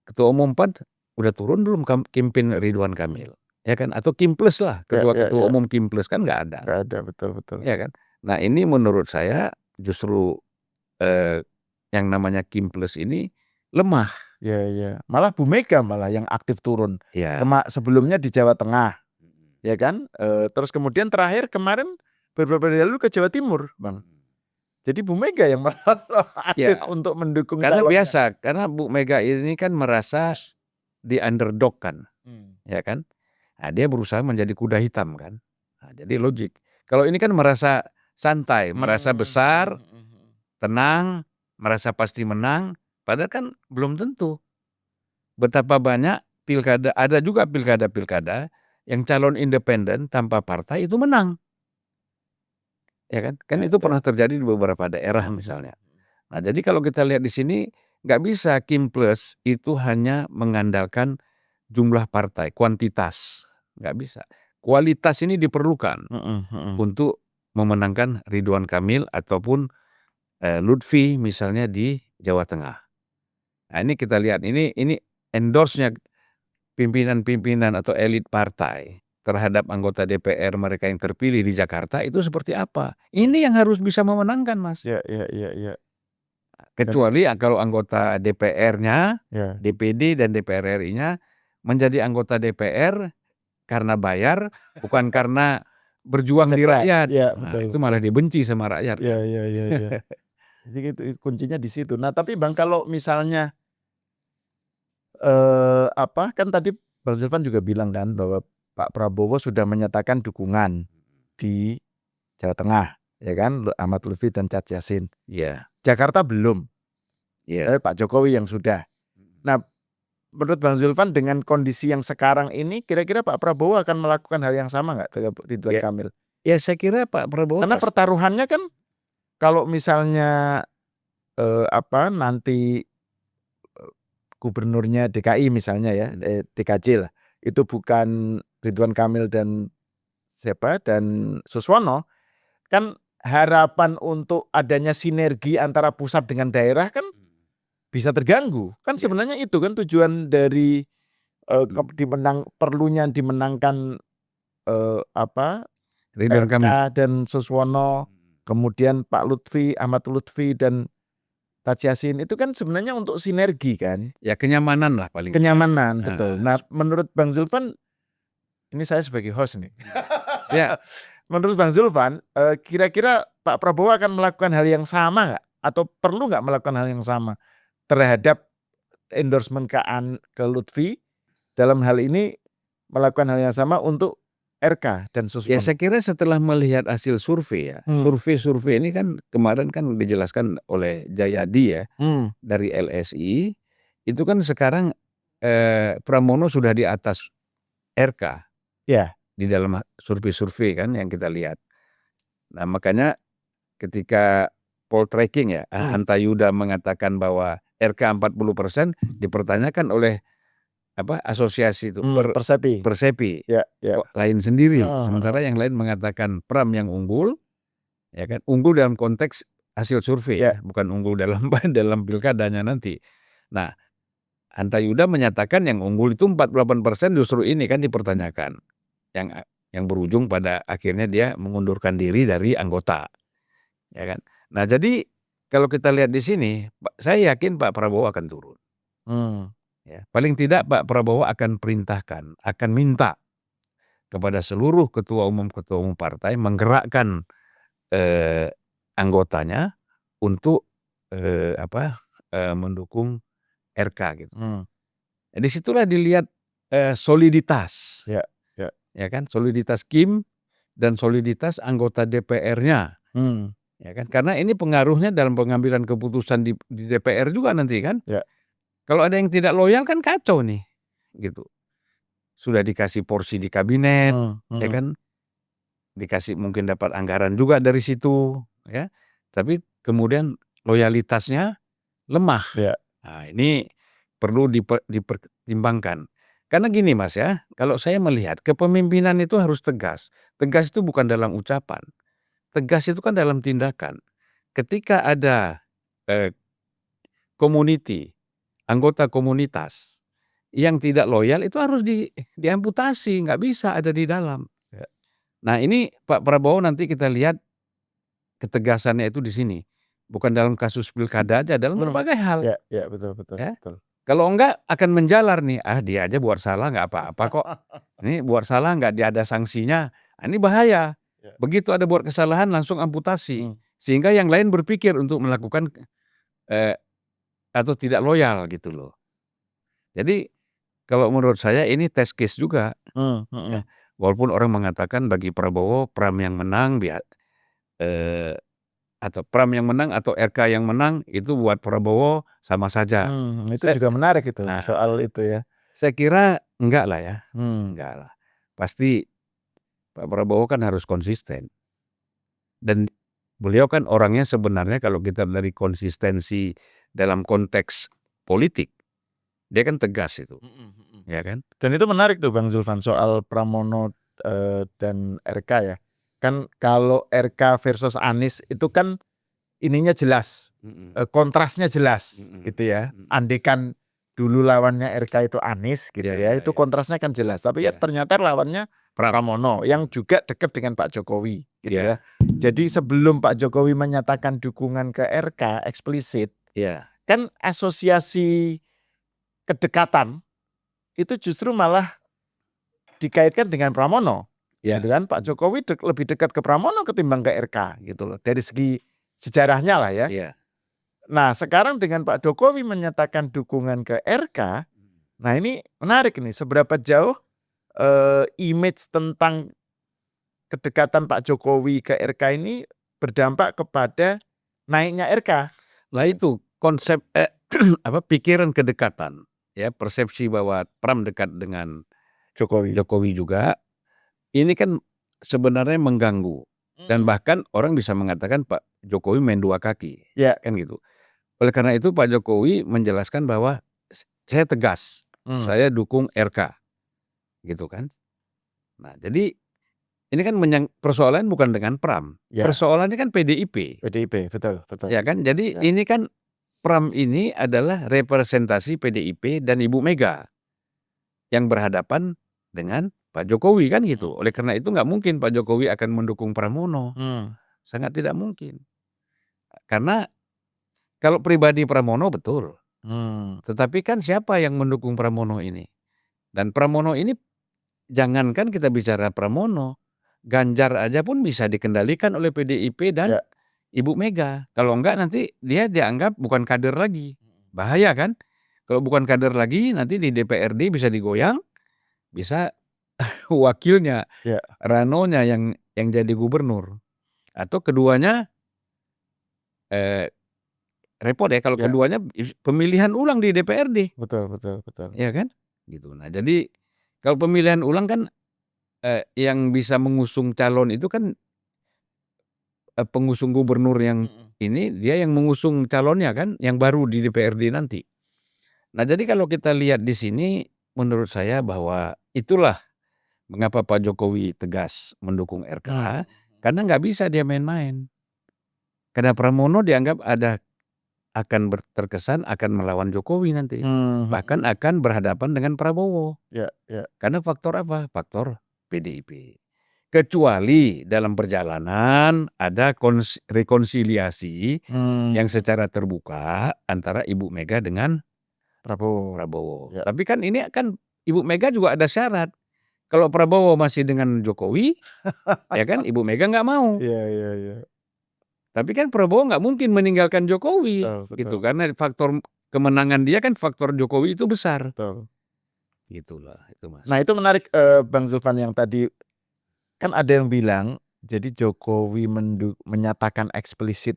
Speaker 2: Ketua umum PAN udah turun belum campaign Ridwan Kamil? Ya kan? Atau Kimples lah, ketua umum Kimples kan nggak ada.
Speaker 1: Nggak ada, betul.
Speaker 2: Ya kan? Nah, ini menurut saya justru yang namanya Kimples ini lemah.
Speaker 1: Ya. Malah Bu Mega malah yang aktif turun.
Speaker 2: Ya.
Speaker 1: Sebelumnya di Jawa Tengah. Ya kan? Terus kemudian terakhir kemarin beberapa hari lalu ke Jawa Timur, Bang. Jadi Bu Mega yang malah aktif untuk mendukung
Speaker 2: karena biasa, karena Bu Mega ini kan merasa di underdog kan. Ya kan? Nah, dia berusaha menjadi kuda hitam kan. Nah, jadi logik. Kalau ini kan merasa santai, merasa besar, tenang, merasa pasti menang, padahal kan belum tentu. Betapa banyak pilkada, ada juga pilkada yang calon independen tanpa partai itu menang. Ya kan? Kan itu pernah terjadi di beberapa daerah misalnya. Nah, jadi kalau kita lihat di sini nggak bisa Kimples itu hanya mengandalkan jumlah partai, kuantitas, nggak bisa. Kualitas ini diperlukan untuk memenangkan Ridwan Kamil ataupun Lutfi misalnya di Jawa Tengah. Nah, ini kita lihat ini endorse-nya pimpinan-pimpinan atau elit partai terhadap anggota DPR mereka yang terpilih di Jakarta itu seperti apa? Ini yang harus bisa memenangkan, Mas.
Speaker 1: Ya.
Speaker 2: Kecuali kalau anggota DPR-nya,
Speaker 1: Ya.
Speaker 2: DPD dan DPR RI-nya menjadi anggota DPR karena bayar, bukan karena berjuang di rakyat.
Speaker 1: Ya,
Speaker 2: Nah,
Speaker 1: betul.
Speaker 2: itu malah dibenci sama rakyat.
Speaker 1: Ya. Jadi itu kuncinya di situ. Nah, tapi Bang kalau misalnya kan tadi Bang Zulfan juga bilang kan bahwa Pak Prabowo sudah menyatakan dukungan di Jawa Tengah, ya kan, Ahmad Lutfi dan Chad Yassin.
Speaker 2: Iya.
Speaker 1: Jakarta belum.
Speaker 2: Iya.
Speaker 1: Pak Jokowi yang sudah. Nah, menurut Bang Zulfan dengan kondisi yang sekarang ini, kira-kira Pak Prabowo akan melakukan hal yang sama nggak terhadap Ridwan Kamil?
Speaker 2: Ya, saya kira Pak Prabowo.
Speaker 1: Karena pertaruhannya kan kalau misalnya nanti gubernurnya DKI misalnya ya, DKJ lah, itu bukan Ridwan Kamil dan Suswono, kan harapan untuk adanya sinergi antara pusat dengan daerah kan bisa terganggu. Kan sebenarnya itu kan tujuan dari perlunya dimenangkan
Speaker 2: Ridwan Kamil.
Speaker 1: RK dan Suswono, kemudian Pak Lutfi, Ahmad Lutfi dan Taji Yassin itu kan sebenarnya untuk sinergi kan,
Speaker 2: Ya kenyamanan lah paling.
Speaker 1: kenyamanan,
Speaker 2: Nah.
Speaker 1: betul. Nah, menurut Bang Zulfan, ini saya sebagai host nih.
Speaker 2: Ya.
Speaker 1: Menurut Bang Zulfan, kira-kira Pak Prabowo akan melakukan hal yang sama nggak? Atau perlu nggak melakukan hal yang sama terhadap endorsement ke Lutfi, dalam hal ini melakukan hal yang sama untuk RK dan
Speaker 2: Ya
Speaker 1: Suswono?
Speaker 2: saya kira setelah melihat hasil survei ya, survei ini kan kemarin kan dijelaskan oleh Jayadi ya dari LSI, itu kan sekarang Pramono sudah di atas RK.
Speaker 1: Ya.
Speaker 2: Di dalam survei kan yang kita lihat. Nah makanya ketika poll tracking ya, Hanta Yuda mengatakan bahwa RK 40% dipertanyakan oleh asosiasi itu Persepi.
Speaker 1: Ya.
Speaker 2: Kok lain sendiri. Sementara yang lain mengatakan Pram yang unggul, ya kan, unggul dalam konteks hasil survei,
Speaker 1: Ya.
Speaker 2: bukan unggul dalam pilkadanya nanti. Nah, Hanta Yuda menyatakan yang unggul itu 48%, justru ini kan dipertanyakan. Yang berujung pada akhirnya dia mengundurkan diri dari anggota, ya kan. Nah jadi kalau kita lihat di sini, saya yakin Pak Prabowo akan turun. Ya, paling tidak Pak Prabowo akan perintahkan, akan minta kepada seluruh ketua umum partai menggerakkan anggotanya untuk mendukung RK gitu. Di situlah dilihat soliditas. Ya kan, soliditas Kim dan soliditas anggota DPR-nya, ya kan, karena ini pengaruhnya dalam pengambilan keputusan di DPR juga nanti kan.
Speaker 1: Ya.
Speaker 2: Kalau ada yang tidak loyal kan kacau nih, gitu. Sudah dikasih porsi di kabinet, ya kan, dikasih mungkin dapat anggaran juga dari situ, ya, tapi kemudian loyalitasnya lemah.
Speaker 1: Ya.
Speaker 2: Nah ini perlu dipertimbangkan. Karena gini Mas ya, kalau saya melihat kepemimpinan itu harus tegas. Tegas itu bukan dalam ucapan. Tegas itu kan dalam tindakan. Ketika ada community, anggota komunitas yang tidak loyal itu harus diamputasi, nggak bisa ada di dalam. Nah ini Pak Prabowo nanti kita lihat ketegasannya itu di sini. Bukan dalam kasus pilkada aja, dalam berbagai hal.
Speaker 1: Ya, betul.
Speaker 2: Ya. Kalau enggak akan menjalar nih, dia aja buat salah nggak apa-apa kok. Ini buat salah nggak ada sanksinya, ini bahaya. Begitu ada buat kesalahan langsung amputasi, sehingga yang lain berpikir untuk melakukan atau tidak loyal gitu loh. Jadi kalau menurut saya ini test case juga. Ya. Walaupun orang mengatakan bagi Prabowo Pram yang menang atau Pram yang menang atau RK yang menang itu buat Prabowo sama saja.
Speaker 1: Itu juga menarik itu, soal itu ya.
Speaker 2: Saya kira enggak lah ya, enggak lah. Pasti Pak Prabowo kan harus konsisten. Dan beliau kan orangnya sebenarnya kalau kita dari konsistensi dalam konteks politik, dia kan tegas itu, ya kan.
Speaker 1: Dan itu menarik tuh Bang Zulfan soal Pramono dan RK ya. Kan kalau RK versus Anies itu kan ininya jelas, kontrasnya jelas gitu ya. Andekan dulu lawannya RK itu Anies gitu ya, itu kontrasnya kan jelas. Tapi ya ternyata lawannya Pramono yang juga dekat dengan Pak Jokowi gitu ya. Jadi sebelum Pak Jokowi menyatakan dukungan ke RK eksplisit, kan asosiasi kedekatan itu justru malah dikaitkan dengan Pramono. Gitu kan, Pak Jokowi lebih dekat ke Pramono ketimbang ke RK gitu loh, dari segi sejarahnya lah ya. Nah sekarang dengan Pak Jokowi menyatakan dukungan ke RK, nah ini menarik nih, seberapa jauh image tentang kedekatan Pak Jokowi ke RK ini berdampak kepada naiknya RK.
Speaker 2: Nah itu konsep pikiran kedekatan, ya, persepsi bahwa Pram dekat dengan Jokowi juga. Ini kan sebenarnya mengganggu dan bahkan orang bisa mengatakan Pak Jokowi main dua kaki, kan gitu. Oleh karena itu Pak Jokowi menjelaskan bahwa saya tegas, saya dukung RK, gitu kan. Nah jadi ini kan persoalan bukan dengan Pram, persoalannya kan PDIP,
Speaker 1: betul.
Speaker 2: Ya kan, jadi ini kan Pram ini adalah representasi PDIP dan Ibu Mega yang berhadapan dengan Pak Jokowi kan gitu. Oleh karena itu nggak mungkin Pak Jokowi akan mendukung Pramono, sangat tidak mungkin. Karena kalau pribadi Pramono betul, tetapi kan siapa yang mendukung Pramono ini? Dan Pramono ini jangankan kita bicara Pramono, Ganjar aja pun bisa dikendalikan oleh PDIP dan
Speaker 1: Ya.
Speaker 2: Ibu Mega. Kalau enggak nanti dia dianggap bukan kader lagi. Bahaya kan? Kalau bukan kader lagi nanti di DPRD bisa digoyang, bisa wakilnya,
Speaker 1: Ya.
Speaker 2: Ranonya yang jadi gubernur. Atau keduanya repot ya kalau
Speaker 1: Ya.
Speaker 2: keduanya pemilihan ulang di DPRD.
Speaker 1: Betul.
Speaker 2: Ya kan? Gitu. Nah, jadi kalau pemilihan ulang kan yang bisa mengusung calon itu kan pengusung gubernur yang ini dia yang mengusung calonnya kan yang baru di DPRD nanti. Nah, jadi kalau kita lihat di sini menurut saya bahwa itulah mengapa Pak Jokowi tegas mendukung RK karena nggak bisa dia main-main. Karena Pramono dianggap akan terkesan akan melawan Jokowi nanti. Bahkan akan berhadapan dengan Prabowo.
Speaker 1: Ya.
Speaker 2: Karena faktor apa? Faktor PDIP. Kecuali dalam perjalanan ada rekonsiliasi yang secara terbuka antara Ibu Mega dengan Prabowo.
Speaker 1: Ya.
Speaker 2: Tapi kan ini kan Ibu Mega juga ada syarat. Kalau Prabowo masih dengan Jokowi, ya kan Ibu Mega nggak mau.
Speaker 1: Iya.
Speaker 2: Tapi kan Prabowo nggak mungkin meninggalkan Jokowi,
Speaker 1: Betul.
Speaker 2: gitu. Karena faktor kemenangan dia kan faktor Jokowi itu besar.
Speaker 1: Betul.
Speaker 2: Gitulah itu Mas.
Speaker 1: Nah itu menarik Bang Zulfan yang tadi kan ada yang bilang jadi Jokowi menyatakan eksplisit.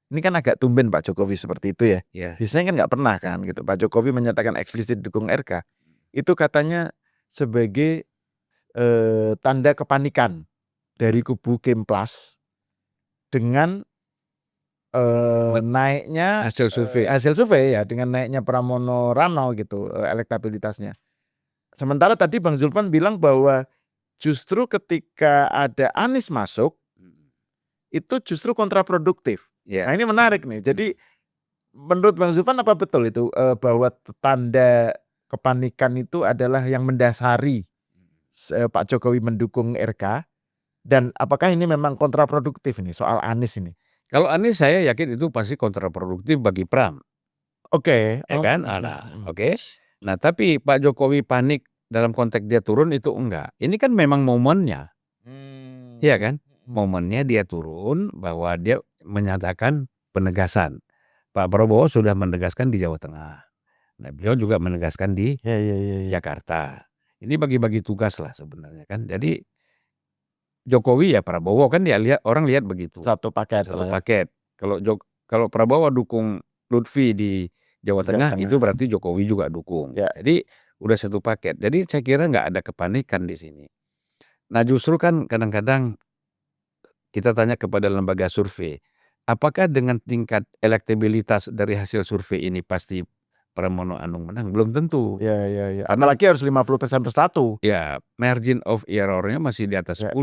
Speaker 1: Ini kan agak tumben Pak Jokowi seperti itu ya.
Speaker 2: Ya.
Speaker 1: Biasanya kan nggak pernah kan gitu. Pak Jokowi menyatakan eksplisit dukung RK. Itu katanya sebagai tanda kepanikan dari kubu Kemplas dengan naiknya
Speaker 2: Hasil survei.
Speaker 1: ya dengan naiknya Pramono Rano gitu elektabilitasnya. Sementara tadi Bang Zulfan bilang bahwa justru ketika ada Anies masuk itu justru kontraproduktif. Nah ini menarik nih. Jadi menurut Bang Zulfan apa betul itu bahwa tanda kepanikan itu adalah yang mendasari Pak Jokowi mendukung RK dan apakah ini memang kontraproduktif ini soal Anies ini?
Speaker 2: Kalau Anies saya yakin itu pasti kontraproduktif bagi Pram.
Speaker 1: Oke.
Speaker 2: Ya kan? Oke. Nah, tapi Pak Jokowi panik dalam konteks dia turun itu enggak. Ini kan memang momennya. Iya kan? Momennya dia turun bahwa dia menyatakan penegasan. Pak Prabowo sudah menegaskan di Jawa Tengah. Nah, beliau juga menegaskan di Jakarta. Ini bagi-bagi tugas lah sebenarnya kan. Jadi Jokowi ya Prabowo kan orang lihat begitu.
Speaker 1: Satu paket.
Speaker 2: Kalau Prabowo dukung Lutfi di Jawa Tengah itu berarti Jokowi juga dukung.
Speaker 1: Ya.
Speaker 2: Jadi udah satu paket. Jadi saya kira nggak ada kepanikan di sini. Nah justru kan kadang-kadang kita tanya kepada lembaga survei, apakah dengan tingkat elektabilitas dari hasil survei ini pasti Pramono Anung menang? Belum tentu.
Speaker 1: Ya. Apalagi harus 50%+1.
Speaker 2: Ya, margin of error-nya masih di atas 10.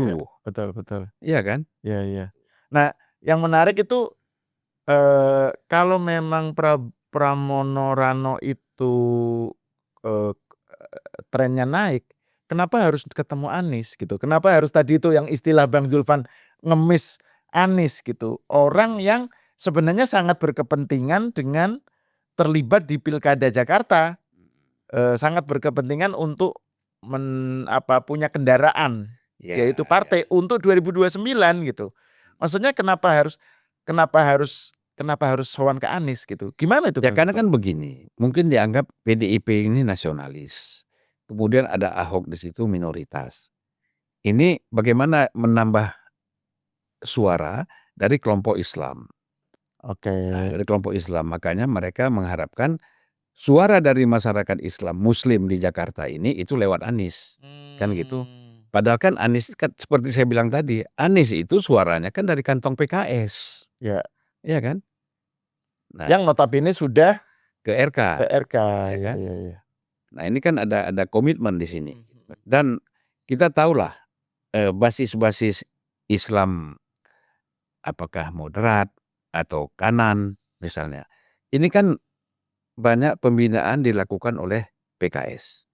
Speaker 1: Betul.
Speaker 2: Iya kan?
Speaker 1: Iya. Nah, yang menarik itu kalau memang Pramono Rano itu trennya naik, kenapa harus ketemu Anies gitu? Kenapa harus tadi itu yang istilah Bang Zulfan ngemis Anies gitu? Orang yang sebenarnya sangat berkepentingan dengan terlibat di Pilkada Jakarta, sangat berkepentingan untuk punya kendaraan, yaitu partai untuk 2029 gitu. Maksudnya kenapa harus sowan ke Anies gitu? Gimana itu?
Speaker 2: Ya karena kan begini, mungkin dianggap PDIP ini nasionalis. Kemudian ada Ahok di situ minoritas. Ini bagaimana menambah suara dari kelompok Islam.
Speaker 1: Oke.
Speaker 2: Nah, dari kelompok Islam, makanya mereka mengharapkan suara dari masyarakat Islam Muslim di Jakarta ini itu lewat Anies. Kan gitu. Padahal kan Anies kan seperti saya bilang tadi, Anies itu suaranya kan dari kantong PKS.
Speaker 1: Ya.
Speaker 2: Iya kan? Nah,
Speaker 1: yang notabene sudah
Speaker 2: ke RK.
Speaker 1: Ya kan? Iya.
Speaker 2: Nah, ini kan ada komitmen di sini. Dan kita tahulah basis-basis Islam apakah moderat atau kanan misalnya. Ini kan banyak pembinaan dilakukan oleh PKS.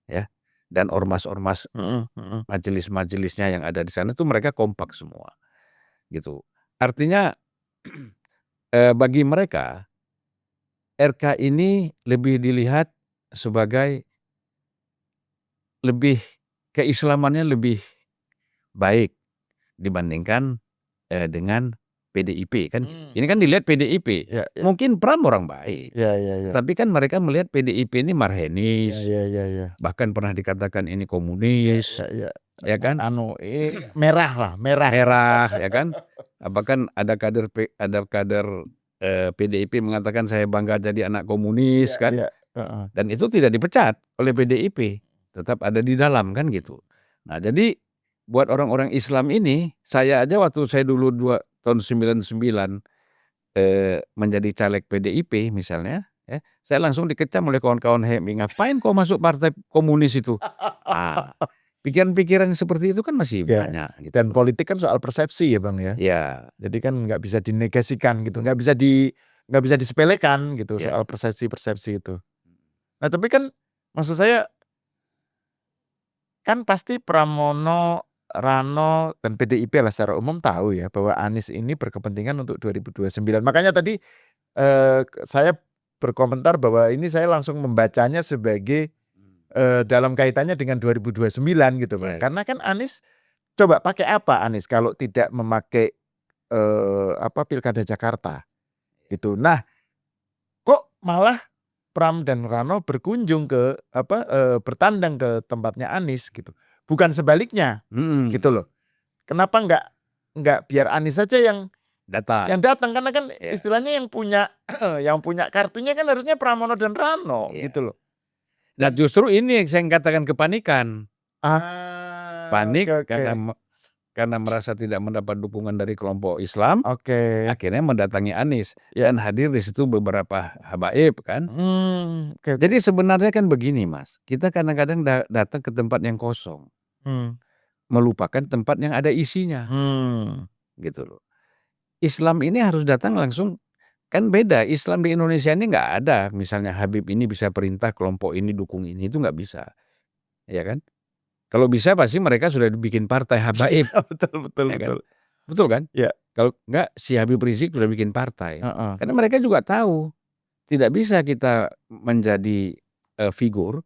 Speaker 2: Ya. dan ormas-ormas majelis-majelisnya yang ada di sana itu mereka kompak semua, gitu. Artinya bagi mereka RK ini lebih dilihat sebagai keislamannya lebih baik dibandingkan dengan PDIP kan. Ini kan dilihat PDIP.
Speaker 1: Ya, ya.
Speaker 2: Mungkin Pram orang baik.
Speaker 1: Ya.
Speaker 2: Tapi kan mereka melihat PDIP ini marhenis.
Speaker 1: Ya.
Speaker 2: Bahkan pernah dikatakan ini komunis. Ya kan?
Speaker 1: Merah lah, merah.
Speaker 2: Merah, ya kan? Bahkan ada kader PDIP mengatakan saya bangga jadi anak komunis kan. Dan itu tidak dipecat oleh PDIP. Tetap ada di dalam kan gitu. Nah, jadi buat orang-orang Islam ini, saya aja waktu saya dulu tahun 99 menjadi caleg PDIP misalnya, saya langsung dikecam oleh kawan-kawan HMI, ngapain kau masuk partai komunis itu? Pikiran-pikiran seperti itu kan masih banyak. Gitu.
Speaker 1: Dan politik kan soal persepsi ya Bang ya.
Speaker 2: Ya.
Speaker 1: Jadi kan nggak bisa dinegasikan gitu, nggak bisa disepelekan gitu soal persepsi itu. Nah tapi kan maksud saya kan pasti Pramono, Rano, dan PDIP lah secara umum tahu ya bahwa Anies ini berkepentingan untuk 2029. Makanya tadi saya berkomentar bahwa ini saya langsung membacanya sebagai dalam kaitannya dengan 2029 gitu Bang. Karena kan Anies coba pakai apa Anies kalau tidak memakai Pilkada Jakarta gitu. Nah, kok malah Pram dan Rano berkunjung ke bertandang ke tempatnya Anies gitu. Bukan sebaliknya gitu loh. Kenapa enggak biar Anies saja yang datang karena kan istilahnya yang punya kartunya kan harusnya Pramono dan Rano gitu loh.
Speaker 2: Dan justru ini yang saya katakan kepanikan. Panik karena merasa tidak mendapat dukungan dari kelompok Islam. Akhirnya mendatangi Anies dan hadir di situ beberapa habaib kan. Jadi sebenarnya kan begini Mas, kita kadang-kadang datang ke tempat yang kosong, melupakan tempat yang ada isinya, gitu loh. Islam ini harus datang langsung, kan beda. Islam di Indonesia ini nggak ada, misalnya Habib ini bisa perintah kelompok ini dukung ini, itu nggak bisa, ya kan? Kalau bisa pasti mereka sudah bikin partai habaib. Betul kan?
Speaker 1: Ya.
Speaker 2: Kalau enggak si Habib Rizik sudah bikin partai. Karena mereka juga tahu tidak bisa kita menjadi figur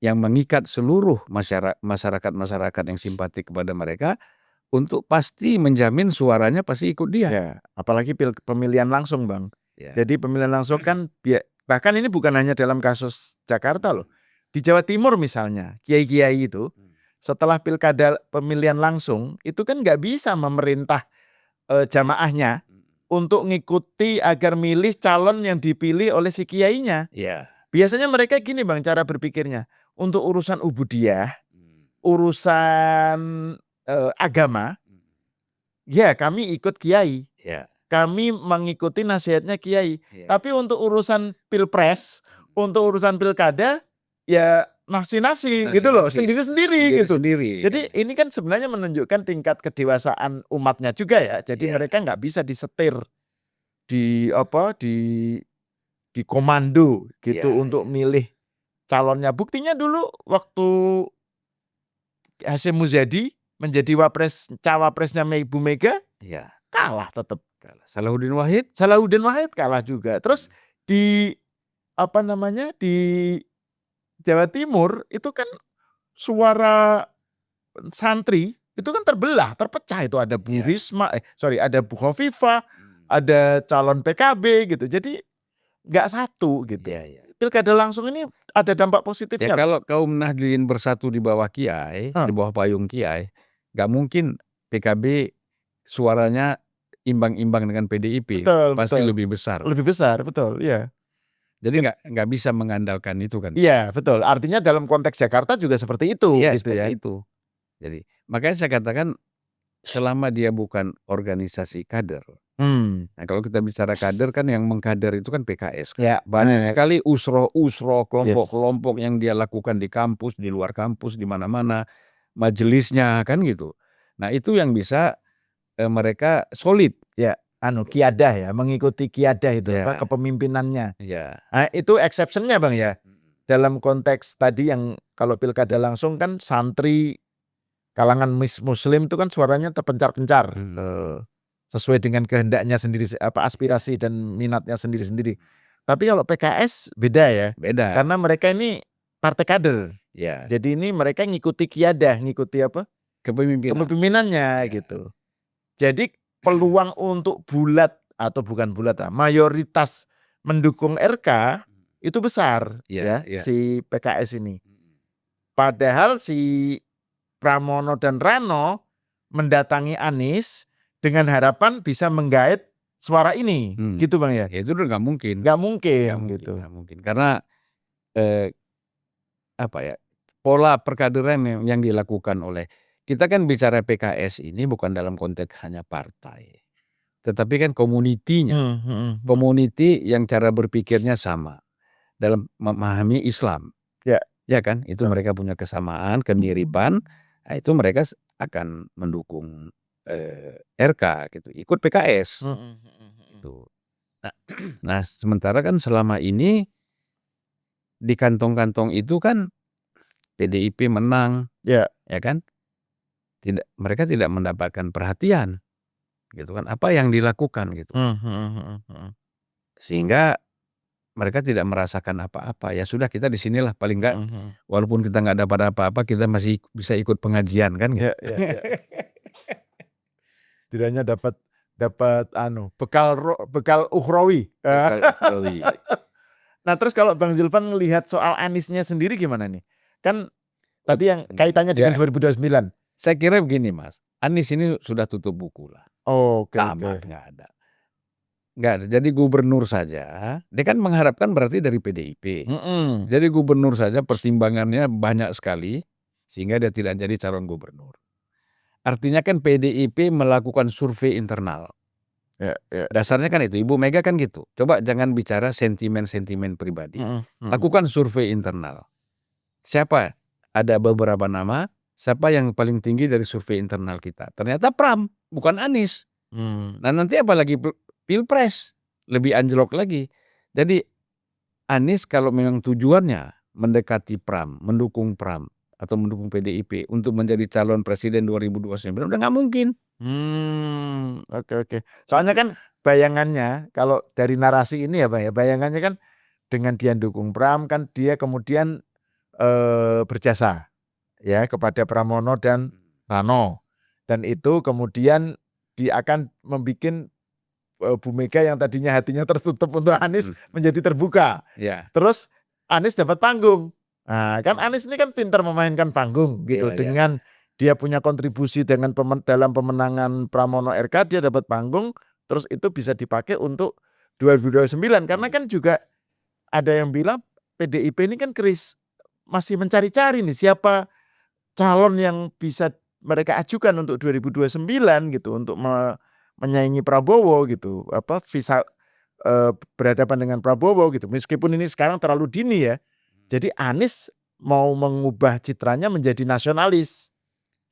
Speaker 2: yang mengikat seluruh masyarakat yang simpatik kepada mereka untuk pasti menjamin suaranya pasti ikut dia.
Speaker 1: Ya, apalagi pemilihan langsung Bang. Jadi pemilihan langsung kan bahkan ini bukan hanya dalam kasus Jakarta loh. Di Jawa Timur misalnya, kiai-kiai itu setelah pilkada pemilihan langsung itu kan nggak bisa memerintah jamaahnya untuk ngikuti agar milih calon yang dipilih oleh si kiainya. Biasanya mereka gini Bang cara berpikirnya, untuk urusan ubudiyah, urusan agama, ya kami ikut kiai, kami mengikuti nasihatnya kiai. Tapi untuk urusan pilpres, untuk urusan pilkada, ya nafsi gitu loh, sendiri-sendiri gitu. Jadi ini kan sebenarnya menunjukkan tingkat kedewasaan umatnya juga ya. Jadi mereka nggak bisa disetir, di komando gitu untuk milih calonnya. Buktinya dulu waktu Hasyim Muzadi menjadi cawapresnya Ibu Mega, kalah tetap.
Speaker 2: Salahuddin Wahid
Speaker 1: kalah juga. Terus di Jawa Timur itu kan suara santri itu kan terpecah itu ada Bu Risma, ada Bu Khofifah, ada calon PKB gitu. Jadi nggak satu gitu. Pilkada langsung ini ada dampak positifnya.
Speaker 2: Kalau kaum Nahdliyin bersatu di bawah kiai, di bawah payung kiai, nggak mungkin PKB suaranya imbang-imbang dengan PDIP. Pasti lebih besar.
Speaker 1: Lebih besar, betul, iya.
Speaker 2: Jadi nggak bisa mengandalkan itu kan.
Speaker 1: Iya, betul. Artinya dalam konteks Jakarta juga seperti itu.
Speaker 2: Iya, gitu seperti itu. Jadi makanya saya katakan selama dia bukan organisasi kader. Nah kalau kita bicara kader kan yang mengkader itu kan PKS. Banyak sekali usro kelompok-kelompok yang dia lakukan di kampus, di luar kampus, di mana-mana, majelisnya kan gitu. Nah itu yang bisa mereka solid.
Speaker 1: Kiadah ya, mengikuti kiadah itu kepemimpinannya. Nah, itu exceptionnya Bang ya. dalam konteks tadi yang kalau pilkada langsung kan santri kalangan muslim itu kan suaranya terpencar-pencar sesuai dengan kehendaknya sendiri, aspirasi dan minatnya sendiri-sendiri. Tapi kalau PKS beda ya,
Speaker 2: Beda.
Speaker 1: karena mereka ini partai kader.
Speaker 2: Ya,
Speaker 1: Jadi ini mereka ngikuti kiadah, ngikuti apa? Kepemimpinannya gitu. Jadi peluang untuk bulat atau bukan bulat, mayoritas mendukung RK itu besar ya si PKS ini. Padahal si Pramono dan Rano mendatangi Anies dengan harapan bisa menggait suara ini, gitu Bang ya?
Speaker 2: Itu udah nggak mungkin.
Speaker 1: Nggak mungkin gitu.
Speaker 2: Nggak mungkin karena pola perkaderan yang dilakukan oleh kita kan bicara PKS ini bukan dalam konteks hanya partai, tetapi kan komunitinya, community yang cara berpikirnya sama dalam memahami Islam, ya kan? Itu mereka punya kesamaan, kemiripan, itu mereka akan mendukung RK gitu, ikut PKS. Gitu. Nah, sementara kan selama ini di kantong-kantong itu kan PDIP menang, ya kan? Mereka tidak mendapatkan perhatian, gitu kan? Apa yang dilakukan gitu, sehingga mereka tidak merasakan apa-apa. Ya sudah, kita di sinilah paling enggak, walaupun kita nggak dapat apa-apa, kita masih bisa ikut pengajian kan? Gitu.
Speaker 1: Setidaknya dapat bekal ukhrawi. Nah terus kalau Bang Zulfan melihat soal Aniesnya sendiri gimana nih? Kan tadi yang kaitannya dengan 2029.
Speaker 2: Saya kira begini Mas, Anies ini sudah tutup buku lah. Tamat, nggak ada. Jadi gubernur saja, dia kan mengharapkan berarti dari PDIP. Jadi gubernur saja pertimbangannya banyak sekali, sehingga dia tidak jadi calon gubernur. Artinya kan PDIP melakukan survei internal. Dasarnya kan itu, Ibu Mega kan gitu. Coba jangan bicara sentimen-sentimen pribadi. Lakukan survei internal. Siapa? Ada beberapa nama. Siapa yang paling tinggi dari survei internal kita? Ternyata Pram, bukan Anies. Nah nanti apalagi Pilpres, lebih anjlok lagi. Jadi Anies kalau memang tujuannya mendekati Pram, mendukung Pram, atau mendukung PDIP untuk menjadi calon presiden 2029, udah nggak mungkin.
Speaker 1: Oke. Soalnya kan bayangannya kalau dari narasi ini ya Bang ya, bayangannya kan dengan dia dukung Pram kan dia kemudian berjasa ya kepada Pramono dan Rano, dan itu kemudian dia akan membuat Bu Mega yang tadinya hatinya tertutup untuk Anies menjadi terbuka. Terus Anies dapat panggung. Nah, kan Anies ini kan pintar memainkan panggung gitu. Dengan dia punya kontribusi dalam pemenangan Pramono RK, dia dapat panggung, terus itu bisa dipakai untuk 2029. Karena kan juga ada yang bilang PDIP ini kan masih mencari-cari nih siapa calon yang bisa mereka ajukan untuk 2029 gitu, untuk menyaingi Prabowo gitu, bisa berhadapan dengan Prabowo gitu. Meskipun ini sekarang terlalu dini ya. Jadi Anies mau mengubah citranya menjadi nasionalis.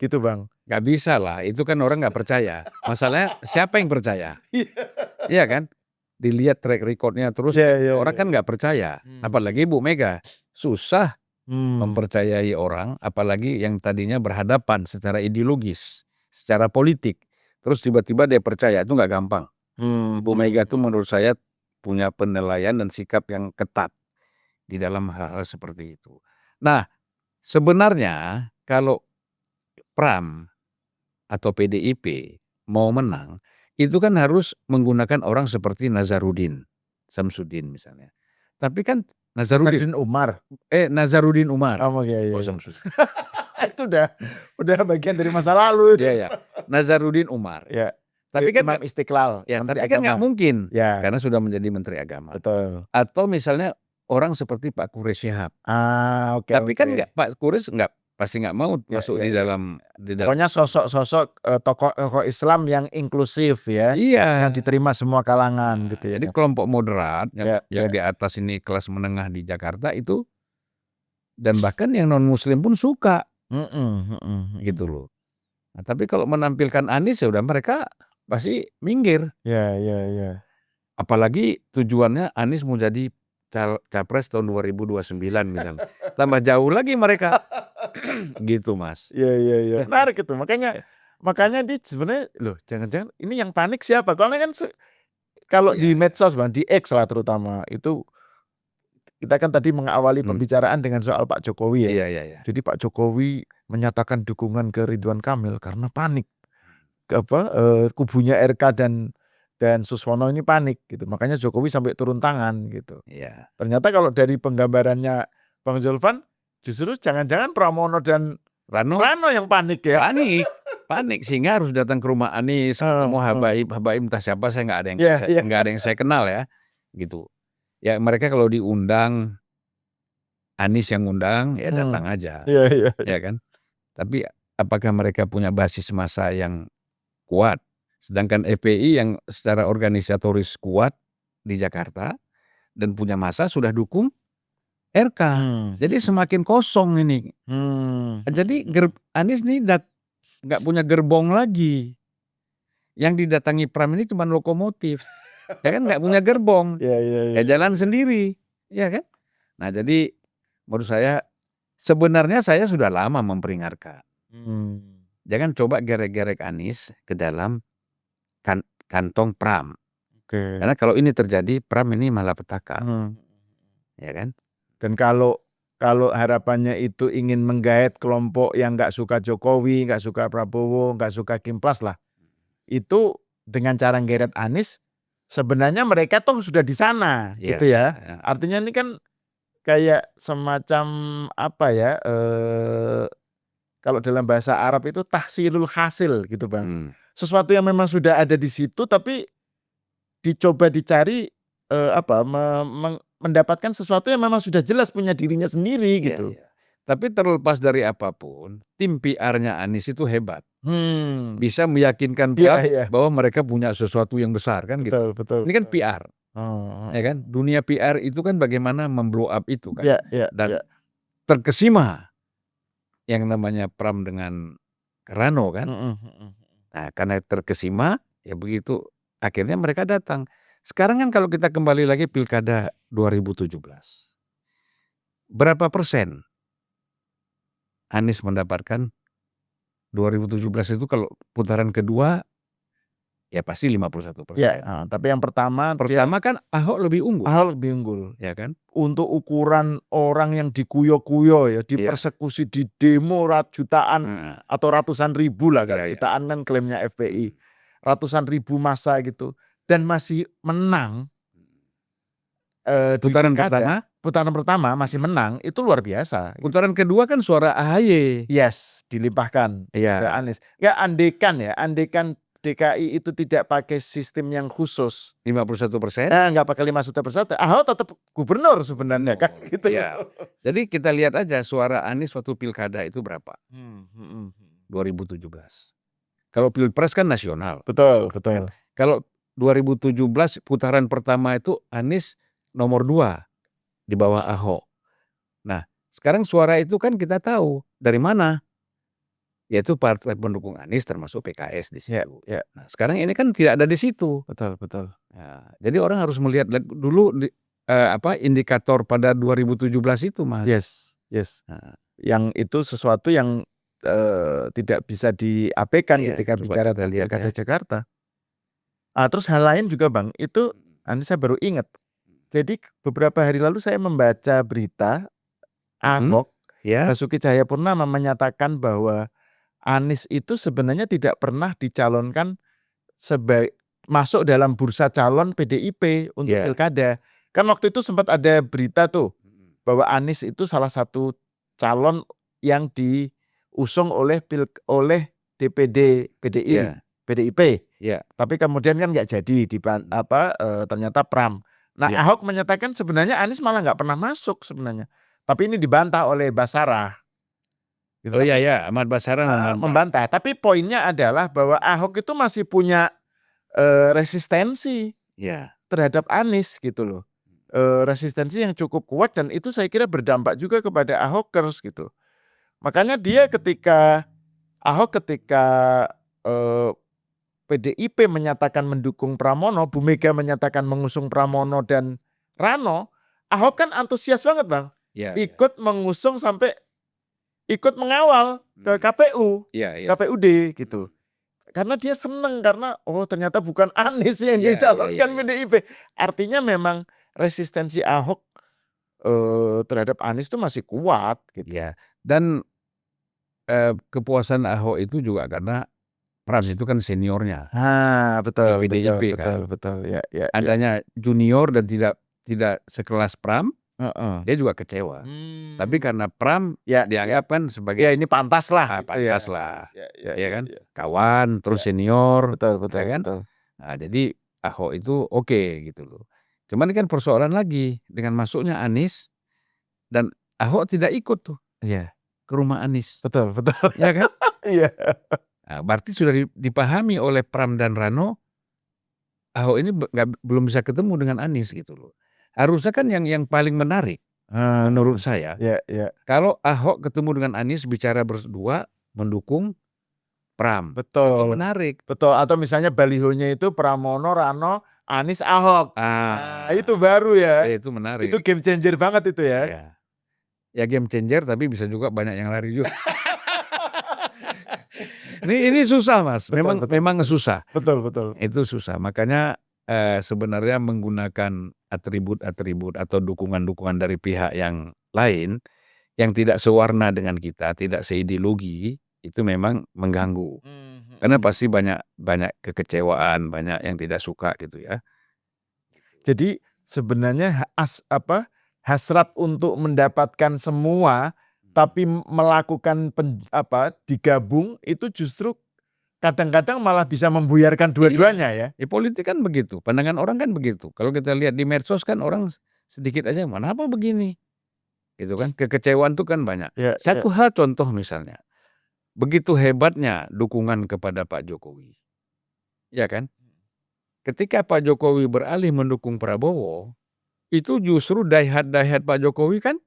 Speaker 1: Gitu Bang.
Speaker 2: Gak bisa lah, itu kan orang gak percaya. Masalahnya siapa yang percaya? Iya kan? Dilihat track recordnya terus, orang kan gak percaya. Apalagi Bu Mega, susah mempercayai orang, apalagi yang tadinya berhadapan secara ideologis, secara politik. Terus tiba-tiba dia percaya, itu gak gampang. Bu Mega itu menurut saya punya penilaian dan sikap yang ketat di dalam hal-hal seperti itu. Nah, sebenarnya kalau Pram atau PDIP mau menang, itu kan harus menggunakan orang seperti Nazarudin Samsudin misalnya. Tapi kan
Speaker 1: Nazarudin Umar.
Speaker 2: Nazarudin Umar.
Speaker 1: Samsudin. Itu udah bagian dari masa lalu itu.
Speaker 2: Nazarudin Umar.
Speaker 1: Tapi kan Imam Istiqlal.
Speaker 2: Tapi kan nggak mungkin, karena sudah menjadi Menteri Agama.
Speaker 1: Betul.
Speaker 2: Atau misalnya orang seperti Pak Quraish Shihab. Tapi kan Pak Quraish pasti nggak mau masuk di dalam.
Speaker 1: Pokoknya sosok-sosok tokoh Islam yang inklusif ya, yang diterima semua kalangan gitu ya.
Speaker 2: Jadi kelompok moderat yang di atas ini kelas menengah di Jakarta itu, dan bahkan yang non Muslim pun suka, gitu loh. Nah, tapi kalau menampilkan Anies ya udah mereka pasti minggir. Apalagi tujuannya Anies mau jadi capres tahun 2029 misalnya. Tambah jauh lagi mereka. Gitu, Mas.
Speaker 1: Iya. Menarik itu. Makanya di sebenarnya loh, jangan-jangan ini yang panik siapa? Karena kan kalau di medsos Bang, di X lah terutama, itu kita kan tadi mengawali pembicaraan dengan soal Pak Jokowi ya.
Speaker 2: Iya.
Speaker 1: Jadi Pak Jokowi menyatakan dukungan ke Ridwan Kamil karena panik. Kubunya RK dan Suswono ini panik gitu. Makanya Jokowi sampai turun tangan gitu.
Speaker 2: Iya.
Speaker 1: Ternyata kalau dari penggambarannya Bang Zulfan, justru jangan-jangan Pramono dan
Speaker 2: Rano
Speaker 1: yang panik ya.
Speaker 2: panik sehingga harus datang ke rumah Anies, ketemu Habaib entah siapa, saya nggak ada yang saya kenal ya, gitu. Ya mereka kalau diundang, Anies yang ngundang, ya datang aja.
Speaker 1: Iya.
Speaker 2: Ya kan. Tapi apakah mereka punya basis massa yang kuat? Sedangkan FPI yang secara organisatoris kuat di Jakarta dan punya massa sudah dukung RK. Jadi semakin kosong ini. Jadi Anies nih nggak punya gerbong lagi. Yang didatangi Pram ini cuma lokomotif. Ya kan nggak punya gerbong. Ya jalan sendiri. Ya kan. Nah jadi menurut saya sebenarnya saya sudah lama memperingatkan. Jangan coba gerek-gerek Anies ke dalam kantong Pram. Karena kalau ini terjadi, Pram ini malapetaka. Ya kan.
Speaker 1: Dan kalau harapannya itu ingin menggait kelompok yang nggak suka Jokowi, nggak suka Prabowo, nggak suka Kimplas lah, itu dengan cara geret Anies, sebenarnya mereka tuh sudah di sana, gitu ya. Artinya ini kan kayak semacam apa ya? Kalau dalam bahasa Arab itu tahsilul hasil, gitu Bang. Sesuatu yang memang sudah ada di situ, tapi dicoba dicari mendapatkan sesuatu yang memang sudah jelas punya dirinya sendiri gitu.
Speaker 2: Tapi terlepas dari apapun, tim PR-nya Anies itu hebat. Bisa meyakinkan bahwa mereka punya sesuatu yang besar kan gitu.
Speaker 1: Betul.
Speaker 2: Ini kan PR. Ya kan? Dunia PR itu kan bagaimana memblow up itu kan. Dan terkesima yang namanya Pram dengan Rano kan. Nah, karena terkesima ya begitu akhirnya mereka datang. Sekarang kan kalau kita kembali lagi Pilkada 2017. Berapa persen Anies mendapatkan 2017 itu kalau putaran kedua ya pasti 51%.
Speaker 1: Ya, tapi yang pertama
Speaker 2: kan Ahok lebih unggul. Ya kan?
Speaker 1: Untuk ukuran orang yang dikuyo-kuyo ya, dipersekusi di demo jutaan atau ratusan ribu lah kan. Jutaan kan klaimnya FPI. Ratusan ribu massa gitu. Dan masih menang putaran pertama masih menang, itu luar biasa.
Speaker 2: Putaran kedua kan suara AHY.
Speaker 1: Dilimpahkan ke Anies. Ya andekan DKI itu tidak pakai sistem yang khusus
Speaker 2: 51%.
Speaker 1: Nggak pakai 51%, Ahok tetap gubernur sebenarnya kan gitu.
Speaker 2: Jadi kita lihat aja suara Anies waktu pilkada itu berapa. 2017. Kalau pilpres kan nasional.
Speaker 1: Betul.
Speaker 2: Kalau 2017 putaran pertama itu Anies nomor 2 di bawah Ahok. Nah, sekarang suara itu kan kita tahu dari mana? Yaitu partai pendukung Anies termasuk PKS di situ. Nah, sekarang ini kan tidak ada di situ.
Speaker 1: Betul.
Speaker 2: Ya, jadi orang harus melihat dulu indikator pada 2017 itu, Mas.
Speaker 1: Yes. Nah, yang itu sesuatu yang tidak bisa diabaikan ketika bicara tentang Pilkada Jakarta. Terus hal lain juga Bang, itu saya baru ingat. Jadi beberapa hari lalu saya membaca berita Ahok, Basuki Cahayapurnama menyatakan bahwa Anies itu sebenarnya tidak pernah dicalonkan masuk dalam bursa calon PDIP untuk Pilkada. Kan waktu itu sempat ada berita tuh bahwa Anies itu salah satu calon yang diusung oleh DPD PDIP. Tapi kemudian kan nggak jadi ternyata Pram. Nah, Ahok menyatakan sebenarnya Anies malah nggak pernah masuk sebenarnya. Tapi ini dibantah oleh Basarah.
Speaker 2: Gitu. Ahmad Basarah
Speaker 1: membantah. Tapi poinnya adalah bahwa Ahok itu masih punya resistensi terhadap Anies gitu loh. Resistensi yang cukup kuat dan itu saya kira berdampak juga kepada Ahokers gitu. Makanya dia ketika PDIP menyatakan mendukung Pramono, Bu Mega menyatakan mengusung Pramono dan Rano, Ahok kan antusias banget Bang,
Speaker 2: Ya,
Speaker 1: ikut mengusung sampai ikut mengawal ke KPU,
Speaker 2: ya, ya.
Speaker 1: KPUD gitu. Karena dia seneng karena ternyata bukan Anies yang
Speaker 2: Ya,
Speaker 1: dicalonkan
Speaker 2: ya.
Speaker 1: PDIP. Artinya memang resistensi Ahok terhadap Anies itu masih kuat gitu.
Speaker 2: Ya, dan kepuasan Ahok itu juga karena Pram itu kan seniornya
Speaker 1: Betul,
Speaker 2: di
Speaker 1: betul,
Speaker 2: PDIP
Speaker 1: betul,
Speaker 2: kan.
Speaker 1: betul. Ya, ya, ya.
Speaker 2: Adanya junior dan tidak sekelas Pram,
Speaker 1: Heeh.
Speaker 2: dia juga kecewa. Tapi karena Pram
Speaker 1: Ya,
Speaker 2: dianggap kan sebagai
Speaker 1: ya ini pantas lah. gitu ya.
Speaker 2: pantas lah,
Speaker 1: Ya,
Speaker 2: kan,
Speaker 1: ya.
Speaker 2: kawan, terus senior,
Speaker 1: Betul, betul,
Speaker 2: ya kan.
Speaker 1: betul.
Speaker 2: Nah, jadi Ahok itu oke gitu loh. Cuman kan persoalan lagi dengan masuknya Anies dan Ahok tidak ikut tuh
Speaker 1: Iya,
Speaker 2: ke rumah Anies,
Speaker 1: betul, betul.
Speaker 2: ya kan?
Speaker 1: Iya.
Speaker 2: Nah, berarti sudah dipahami oleh Pram dan Rano, Ahok ini belum bisa ketemu dengan Anies gitu loh. Harusnya kan yang paling menarik menurut saya,
Speaker 1: Ya, ya.
Speaker 2: kalau Ahok ketemu dengan Anies bicara berdua mendukung Pram. Itu
Speaker 1: Betul.
Speaker 2: menarik.
Speaker 1: Betul, atau misalnya balihonya itu Pramono, Rano, Anies, Ahok. Nah, itu baru ya.
Speaker 2: Itu menarik.
Speaker 1: Itu game changer banget itu ya.
Speaker 2: Ya. Ya game changer tapi bisa juga banyak yang lari juga. Ini susah Mas, memang susah.
Speaker 1: Betul, betul.
Speaker 2: Itu susah. Makanya sebenarnya menggunakan atribut-atribut atau dukungan-dukungan dari pihak yang lain yang tidak sewarna dengan kita, tidak seideologi, itu memang mengganggu. Karena pasti banyak kekecewaan, banyak yang tidak suka gitu ya.
Speaker 1: Jadi sebenarnya hasrat untuk mendapatkan semua tapi melakukan digabung itu justru kadang-kadang malah bisa membuyarkan dua-duanya ya.
Speaker 2: Politik kan begitu, pandangan orang kan begitu. Kalau kita lihat di medsos kan orang sedikit aja, "Kenapa begini?" Gitu kan, kekecewaan tuh kan banyak. Satu hal contoh misalnya, begitu hebatnya dukungan kepada Pak Jokowi, ya kan? Ketika Pak Jokowi beralih mendukung Prabowo, itu justru daihat-daihat Pak Jokowi kan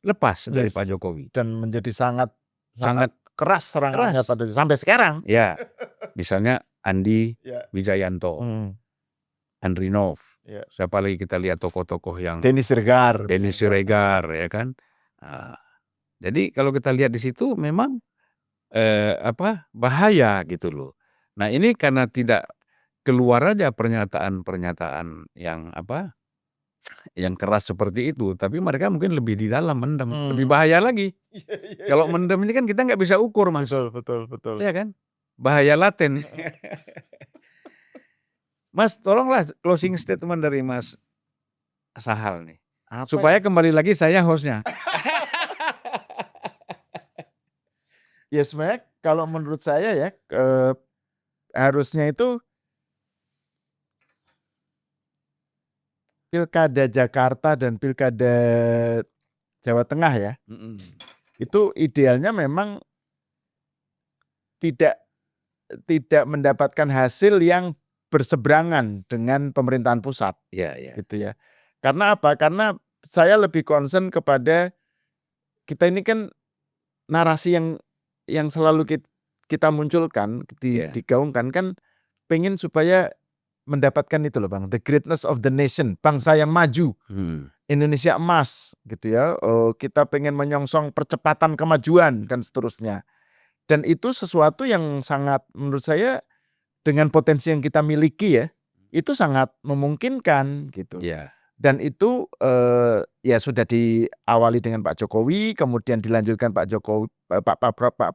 Speaker 2: lepas dari Pak Jokowi.
Speaker 1: Dan menjadi sangat
Speaker 2: Sangat
Speaker 1: keras serangannya sampai sekarang.
Speaker 2: Ya, misalnya Andi Wijayanto, Andrinov, siapa lagi kita lihat tokoh-tokoh yang
Speaker 1: Denny Siregar,
Speaker 2: ya kan. Nah, jadi kalau kita lihat di situ memang bahaya gitu loh. Nah ini karena tidak keluar aja pernyataan-pernyataan yang keras seperti itu, tapi mereka mungkin lebih di dalam mendem, lebih bahaya lagi. Kalau mendem ini kan kita nggak bisa ukur Mas.
Speaker 1: Betul.
Speaker 2: Ya kan, bahaya laten. Mas, tolonglah closing statement dari Mas Sahal nih, supaya kembali lagi saya hostnya.
Speaker 1: Ya sebenarnya kalau menurut saya ya harusnya itu Pilkada Jakarta dan Pilkada Jawa Tengah ya, itu idealnya memang tidak mendapatkan hasil yang berseberangan dengan pemerintahan pusat. Gitu ya. Karena apa? Karena saya lebih concern kepada kita ini kan narasi yang selalu kita munculkan, digaungkan kan pengen supaya mendapatkan itu loh Bang, the greatness of the nation, bangsa yang maju, Indonesia emas gitu ya. Kita pengen menyongsong percepatan kemajuan dan seterusnya. Dan itu sesuatu yang sangat menurut saya dengan potensi yang kita miliki ya, itu sangat memungkinkan gitu. Dan itu ya sudah diawali dengan Pak Jokowi, kemudian dilanjutkan Pak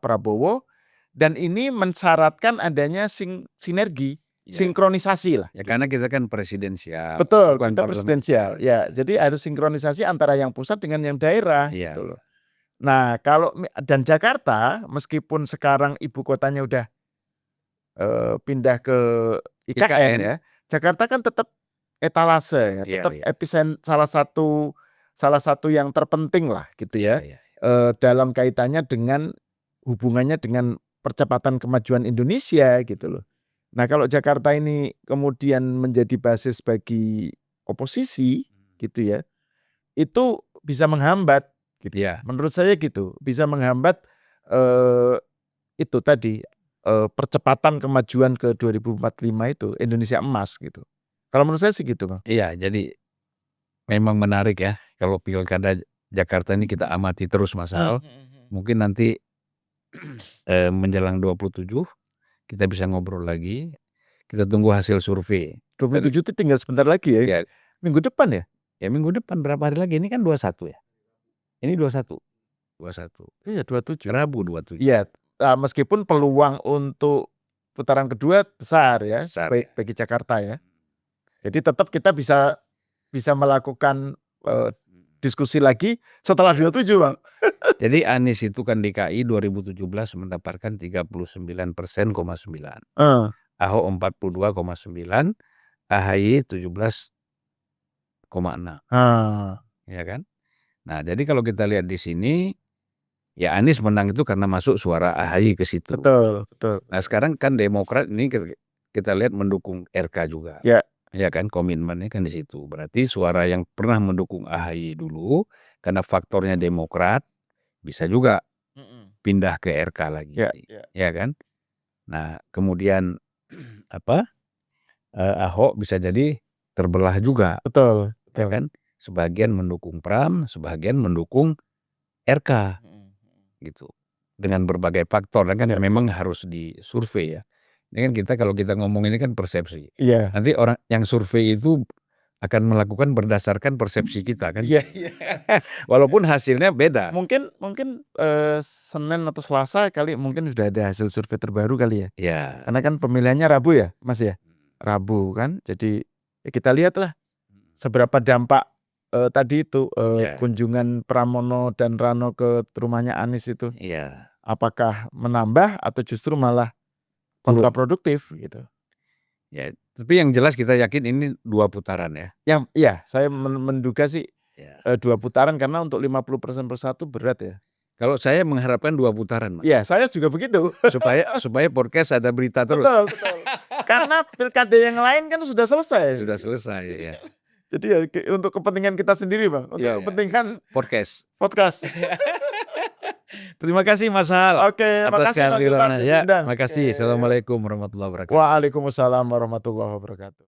Speaker 1: Prabowo, dan ini mensyaratkan adanya sinergi, sinkronisasi lah.
Speaker 2: Ya karena kita kan presidensial.
Speaker 1: Betul, kita presidensial. Ya, jadi harus sinkronisasi antara yang pusat dengan yang daerah. Gitu loh. Nah, dan Jakarta meskipun sekarang ibu kotanya udah pindah ke IKN ya, Jakarta kan tetap etalase, tetap salah satu yang terpenting lah gitu ya. Dalam kaitannya dengan hubungannya dengan percepatan kemajuan Indonesia gitu loh. Nah, kalau Jakarta ini kemudian menjadi basis bagi oposisi gitu ya, itu bisa menghambat gitu. Menurut saya gitu, bisa menghambat itu tadi percepatan kemajuan ke 2045 itu Indonesia emas gitu. Kalau menurut saya sih gitu Bang.
Speaker 2: Iya, jadi memang menarik ya kalau pilkada Jakarta ini kita amati terus Mas Al. Mungkin nanti menjelang 27 kita bisa ngobrol lagi. Kita tunggu hasil survei.
Speaker 1: 27 itu tinggal sebentar lagi ya.
Speaker 2: Ya,
Speaker 1: Minggu depan ya?
Speaker 2: ya minggu depan berapa hari lagi? Ini kan 21 ya. Ini 21. 21.
Speaker 1: Iya 27.
Speaker 2: Rabu 27.
Speaker 1: Iya, meskipun peluang untuk putaran kedua besar ya,
Speaker 2: Besar,
Speaker 1: bagi,
Speaker 2: ya.
Speaker 1: bagi Jakarta ya. Jadi tetap kita bisa melakukan diskusi lagi setelah 27, Bang.
Speaker 2: Jadi Anies itu kan DKI 2017 mendapatkan 39%,9. Ahok 42,9, AHY 17,6. Ya kan? Nah, jadi kalau kita lihat di sini ya Anies menang itu karena masuk suara AHY ke situ.
Speaker 1: Betul.
Speaker 2: Nah, sekarang kan Demokrat ini kita lihat mendukung RK juga.
Speaker 1: Ya.
Speaker 2: Ya kan, komitmennya kan di situ. Berarti suara yang pernah mendukung AHY dulu karena faktornya Demokrat bisa juga pindah ke RK lagi. Ya kan? Nah, kemudian Ahok bisa jadi terbelah juga.
Speaker 1: Betul.
Speaker 2: Ya kan? Sebagian mendukung Pram, sebagian mendukung RK. Gitu. Dengan berbagai faktor dan kan memang harus disurvei ya. Ini kan kalau kita ngomong ini kan persepsi.
Speaker 1: Iya.
Speaker 2: Nanti orang yang survei itu akan melakukan berdasarkan persepsi kita kan.
Speaker 1: Iya.
Speaker 2: Walaupun hasilnya beda.
Speaker 1: Mungkin Senin atau Selasa kali mungkin sudah ada hasil survei terbaru kali ya.
Speaker 2: Ya.
Speaker 1: Karena kan pemilihannya Rabu ya, Mas ya. Rabu kan. Jadi ya kita lihatlah seberapa dampak tadi itu kunjungan Pramono dan Rano ke rumahnya Anies itu.
Speaker 2: Iya.
Speaker 1: Apakah menambah atau justru malah kontraproduktif gitu.
Speaker 2: Ya, tapi yang jelas kita yakin ini 2 putaran ya.
Speaker 1: Iya, saya menduga sih 2 putaran karena untuk 50% per satu berat ya.
Speaker 2: Kalau saya mengharapkan 2 putaran, Mas.
Speaker 1: Iya, saya juga begitu.
Speaker 2: supaya podcast ada berita terus.
Speaker 1: Betul. Karena pilkada yang lain kan sudah selesai.
Speaker 2: Sudah selesai ya.
Speaker 1: Jadi ya untuk kepentingan kita sendiri, Bang. Untuk kepentingan
Speaker 2: podcast.
Speaker 1: Terima kasih Mas Hal. Oke,
Speaker 2: atas kehadirannya. Ya, terima kasih. Assalamualaikum warahmatullahi wabarakatuh.
Speaker 1: Waalaikumsalam warahmatullahi wabarakatuh.